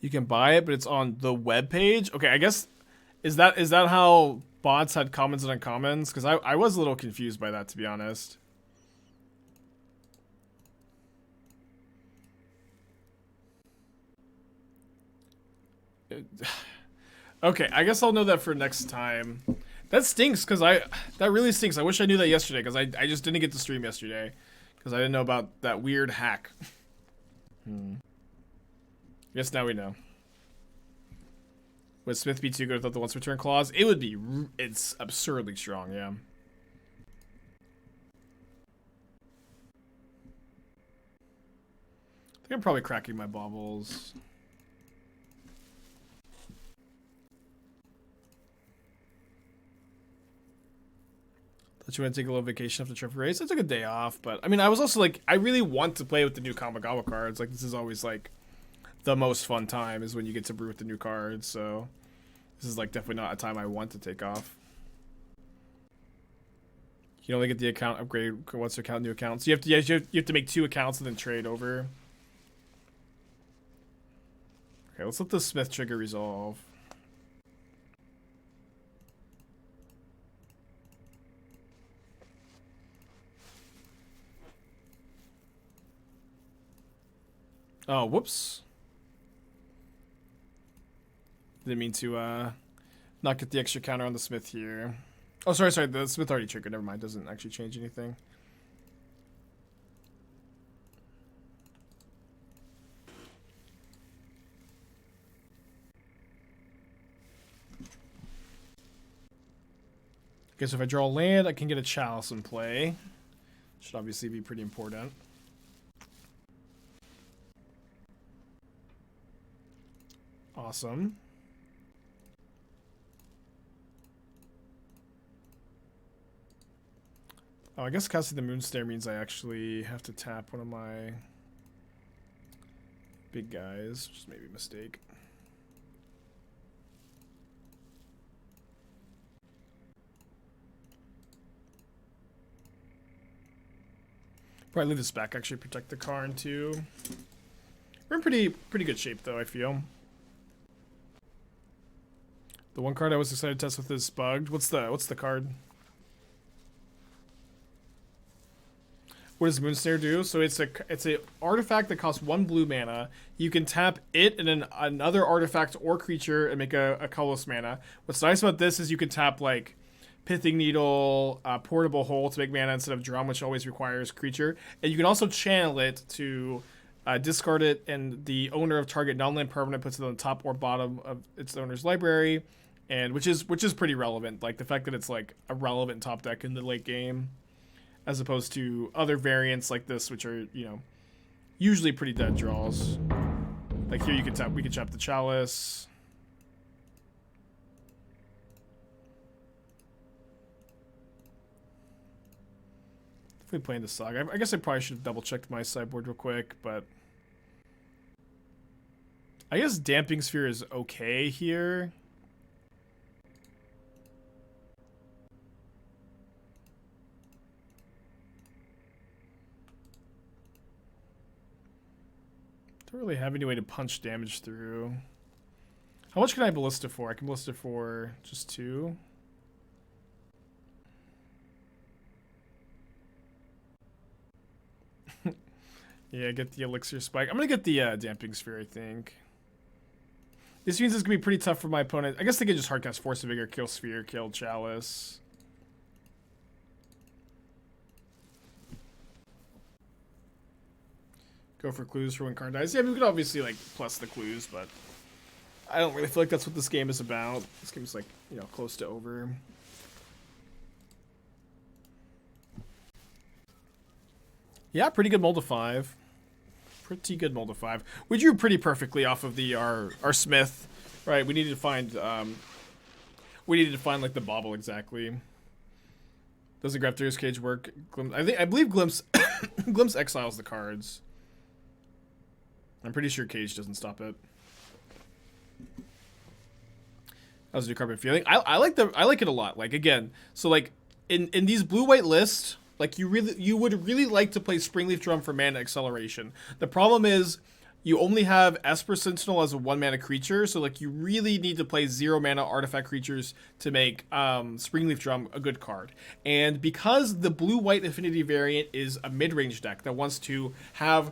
You can buy it, but it's on the web page. Okay, I guess is that how bots had commons and uncommons? Because I was a little confused by that, to be honest. Okay, I guess I'll know that for next time. That stinks, because that really stinks. I wish I knew that yesterday, because I just didn't get to stream yesterday. Because I didn't know about that weird hack. Guess now we know. Would Smith be too good without the once return clause? It would be. It's absurdly strong, yeah. I think I'm probably cracking my baubles. Thought you want to take a little vacation after the trophy race. I took a day off, but I mean, I was also like, I really want to play with the new Kamigawa cards. Like, this is always like the most fun time is when you get to brew with the new cards. So this is like definitely not a time I want to take off. You only get the account upgrade once you account new accounts. You have to make 2 accounts and then trade over. Okay, let's let the Smith trigger resolve. Oh, whoops. Didn't mean to not get the extra counter on the Smith here. Oh, sorry. The Smith already triggered. Never mind. Doesn't actually change anything. Okay, so if I draw land, I can get a Chalice in play. Should obviously be pretty important. Awesome. Oh, I guess casting the Moonstare means I actually have to tap one of my big guys, which is maybe a mistake. Probably leave this back, actually protect the Karn too. We're in pretty good shape though, I feel. The one card I was excited to test with is bugged. What's the card? What does Moonstare do? So it's a artifact that costs 1 blue mana. You can tap it and then another artifact or creature and make a colorless mana. What's nice about this is you can tap like Pithing Needle, Portable Hole to make mana instead of Drum, which always requires creature. And you can also channel it to discard it, and the owner of target non-land permanent puts it on the top or bottom of its owner's library, and which is pretty relevant. Like the fact that it's like a relevant top deck in the late game, as opposed to other variants like this, which are, you know, usually pretty dead draws. Like here, we can tap the Chalice. Definitely playing the Saga. I guess I probably should have double checked my sideboard real quick, but I guess Damping Sphere is okay here. Don't really have any way to punch damage through. How much can I Ballista for? I can Ballista for just 2. Yeah, get the Elixir Spike. I'm going to get the Damping Sphere, I think. This means it's going to be pretty tough for my opponent. I guess they could just hardcast Force of Vigor, kill Sphere, kill Chalice. Go for clues for when Karn dies. Yeah, I mean, we could obviously, like, plus the clues, but I don't really feel like that's what this game is about. This game is, like, you know, close to over. Yeah, pretty good mold of 5. Pretty good mold of 5. We drew pretty perfectly off of our Smith, right? We needed to find like the Bauble exactly. Doesn't Grafdigger's Cage work? I believe Glimpse Glimpse exiles the cards. I'm pretty sure Cage doesn't stop it. That was a new card feeling. I like it a lot. Like again, so like in these blue-white lists, like you would really like to play Springleaf Drum for mana acceleration. The problem is you only have Esper Sentinel as a 1-mana creature, so like you really need to play 0-mana artifact creatures to make Springleaf Drum a good card. And because the blue-white Affinity variant is a mid-range deck that wants to have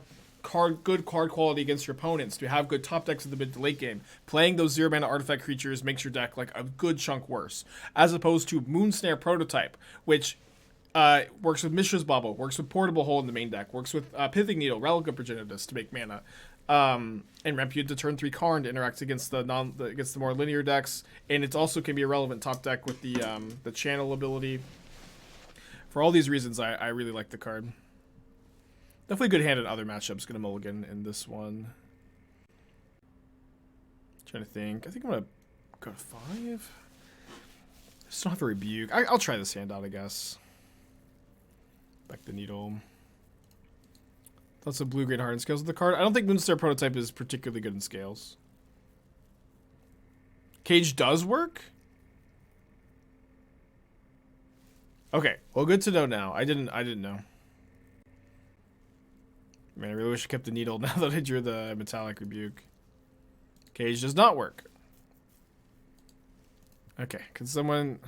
good card quality against your opponents, to have good top decks in the mid to late game, playing those 0-mana artifact creatures makes your deck like a good chunk worse, as opposed to Moonsnare Prototype, which works with Mishra's Bauble, works with Portable Hole in the main deck, works with Pithing Needle, Relic of Progenitus to make mana, and ramp you to turn 3 Karn to interact against against the more linear decks, and it also can be a relevant top deck with the channel ability. For all these reasons, I really like the card. Definitely good hand in other matchups. Gonna mulligan in this one. Trying to think. I think I'm gonna go to 5. I just don't have a Rebuke. I'll try this hand out, I guess. Back the Needle. Lots of blue green hardened scales with the card. I don't think Moonstar Prototype is particularly good in scales. Cage does work? Okay, well, good to know now. I didn't know. Man, I really wish I kept the Needle now that I drew the Metallic Rebuke. Cage does not work. Okay, can someone...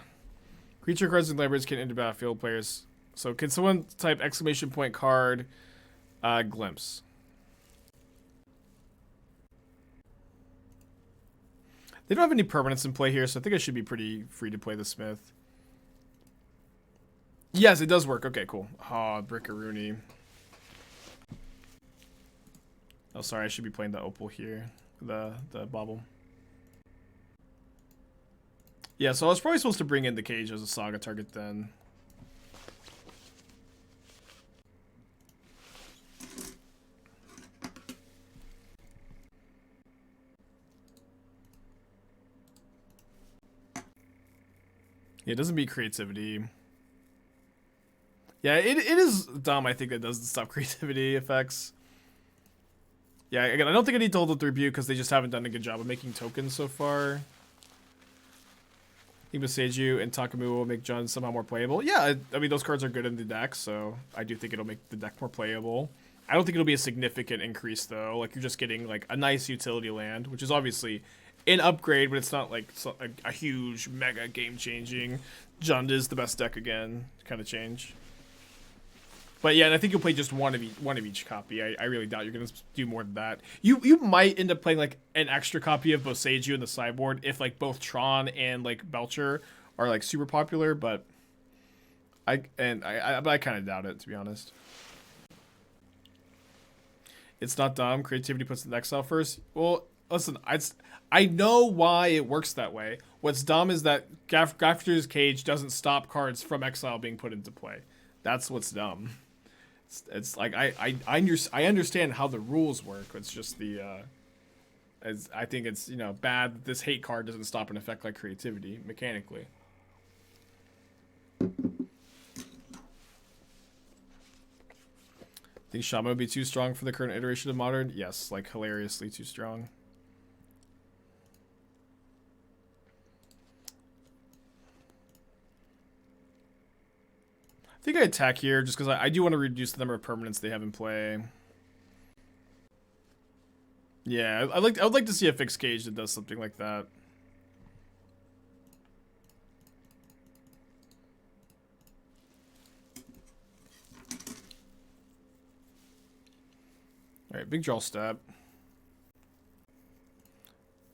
Creature cards and libraries can enter battlefield players. So can someone type exclamation point card Glimpse? They don't have any permanents in play here, so I think I should be pretty free to play the Smith. Yes, it does work. Okay, cool. Oh, Brickaroony. Oh, sorry, I should be playing the Opal here. The Bauble. Yeah, so I was probably supposed to bring in the Cage as a Saga target then. Yeah, it doesn't beat creativity. Yeah, it is dumb, I think, that doesn't stop creativity effects. Yeah, again, I don't think I need to hold up the Rebuke because they just haven't done a good job of making tokens so far. I think Boseiju and Takamu will make Jund somehow more playable. Yeah, I mean, those cards are good in the deck, so I do think it'll make the deck more playable. I don't think it'll be a significant increase, though. Like, you're just getting, like, a nice utility land, which is obviously an upgrade, but it's not, like, a huge, mega game-changing Jund is the best deck again kind of change. But yeah, and I think you'll play just one of each copy. I really doubt you're gonna do more than that. You might end up playing like an extra copy of Boseiju in the sideboard if like both Tron and like Belcher are like super popular, but I kind of doubt it, to be honest. It's not dumb. Creativity puts the exile first. Well, listen, I know why it works that way. What's dumb is that Grafdigger's Cage doesn't stop cards from exile being put into play. That's what's dumb. It's like I understand how the rules work. It's just the I think it's, you know, bad that this hate card doesn't stop an effect like creativity mechanically. Think Shaman would be too strong for the current iteration of Modern? Yes, like hilariously too strong. I think I attack here just because I do want to reduce the number of permanents they have in play. Yeah, I would like to see a fixed cage that does something like that. Alright, big draw step.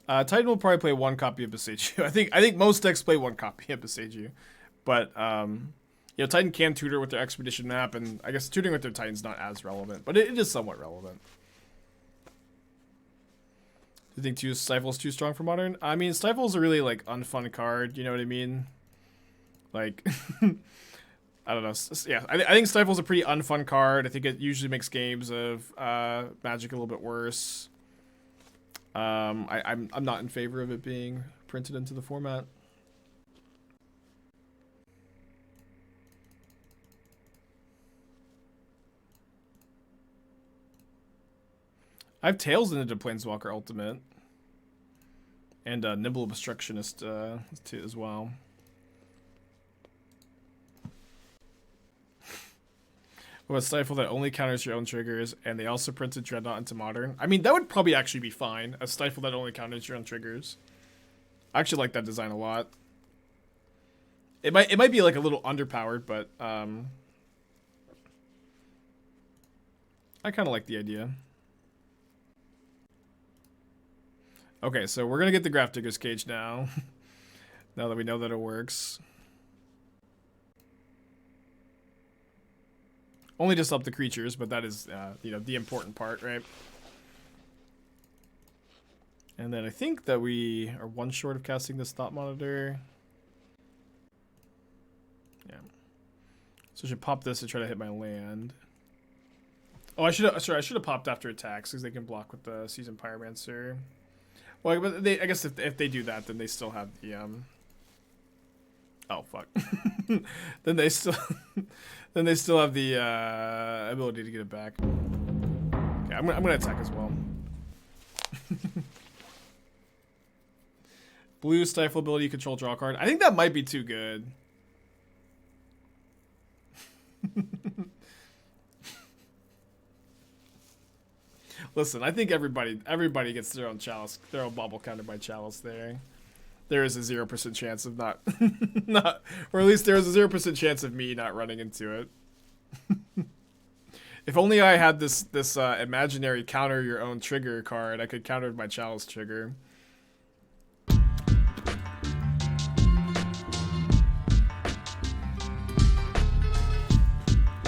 Titan will probably play one copy of Boseiju. I think most decks play one copy of Boseiju. But you know, Titan can tutor with their Expedition map, and I guess tutoring with their Titan's not as relevant, but it is somewhat relevant. Do you think Stifle's too strong for Modern? I mean, Stifle's a really, like, unfun card, you know what I mean? Like, I don't know. Yeah, I think Stifle's a pretty unfun card. I think it usually makes games of Magic a little bit worse. I'm not in favor of it being printed into the format. I have Tails into Planeswalker Ultimate. And Nimble Obstructionist too, as well. What about Stifle that only counters your own triggers, and they also printed Dreadnought into Modern? I mean, that would probably actually be fine. A Stifle that only counters your own triggers. I actually like that design a lot. It might be like a little underpowered, but I kind of like the idea. Okay, so we're gonna get the Grafdigger's Cage now. Now that we know that it works. Only just up the creatures, but that is, you know, the important part, right? And then I think that we are one short of casting this Thought Monitor. Yeah. So I should pop this to try to hit my land. Oh, I should have popped after attacks because they can block with the Seasoned Pyromancer. Well, but I guess if they do that, then they still have the oh fuck. then they still have the ability to get it back. Okay, I'm gonna attack as well. Blue Stifle ability, control draw card. I think that might be too good. Listen, I think everybody gets their own Chalice, their own Bauble countered by Chalice there. There is a 0% chance of not, or at least there is a 0% chance of me not running into it. If only I had this imaginary counter your own trigger card, I could counter my Chalice trigger.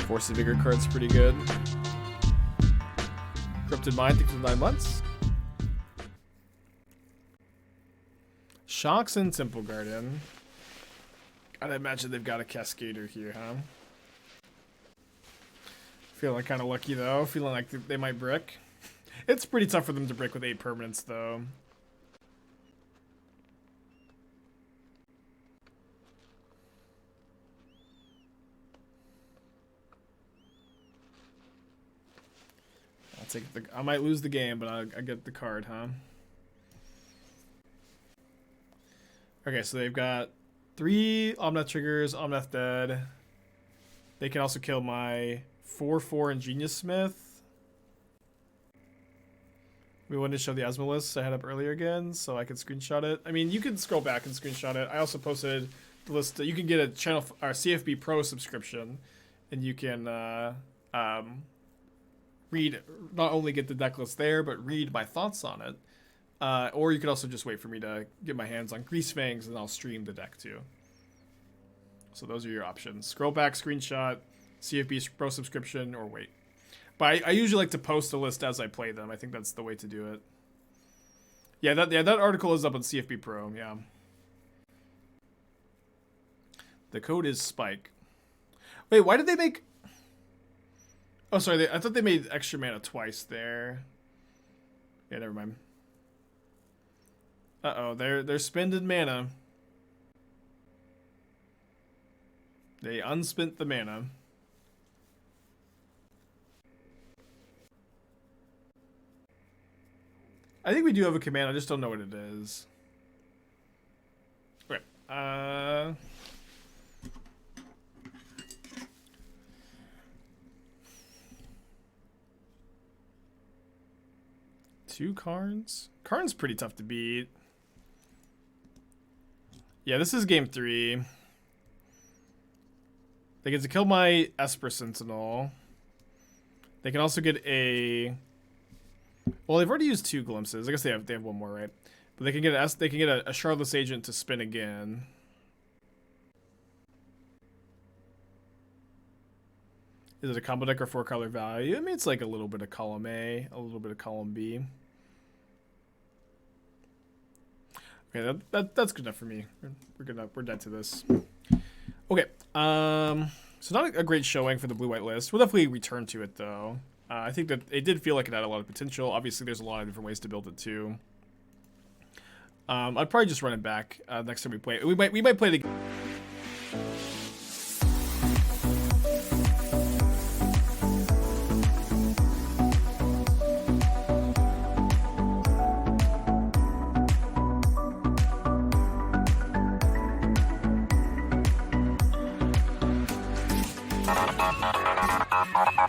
Force of Vigor card's pretty good. Corrupted Mind, for 9 months. Shocks and Temple Guardian. Gotta imagine they've got a Cascader here, huh? Feeling kind of lucky though. Feeling like they might brick. It's pretty tough for them to brick with 8 permanents though. I might lose the game, but I get the card, huh? Okay, so they've got 3 Omnath triggers, Omnath dead. They can also kill my 4/4 Ingenious Smith. We wanted to show the Asmo list I had up earlier again, so I could screenshot it. I mean, you can scroll back and screenshot it. I also posted the list. You can get a channel or CFB Pro subscription, and you can read, not only get the deck list there, but read my thoughts on it. Or you could also just wait for me to get my hands on Greasefangs, and I'll stream the deck too. So those are your options. Scroll back, screenshot, CFB Pro subscription, or wait. But I usually like to post a list as I play them. I think that's the way to do it. Yeah, that article is up on CFB Pro, yeah. The code is Spike. Wait, why did they make... Oh, sorry, I thought they made extra mana twice there. Yeah, never mind. Uh-oh, they're spending mana. They unspent the mana. I think we do have a command, I just don't know what it is. Okay. 2 Karns? Karn's pretty tough to beat. Yeah, this is game 3. They get to kill my Esper Sentinel. They can also get a... Well, they've already used 2 glimpses. I guess they have one more, right? But they can get a Shardless Agent to spin again. Is it a combo deck or 4-color value? I mean, it's like a little bit of column A, a little bit of column B. Okay, that's good enough for me. We're dead to this. Okay, so not a great showing for the blue-white list. We'll definitely return to it, though. I think that it did feel like it had a lot of potential. Obviously, there's a lot of different ways to build it, too. I'd probably just run it back next time we play it. We might play it again. Ha ha ha ha!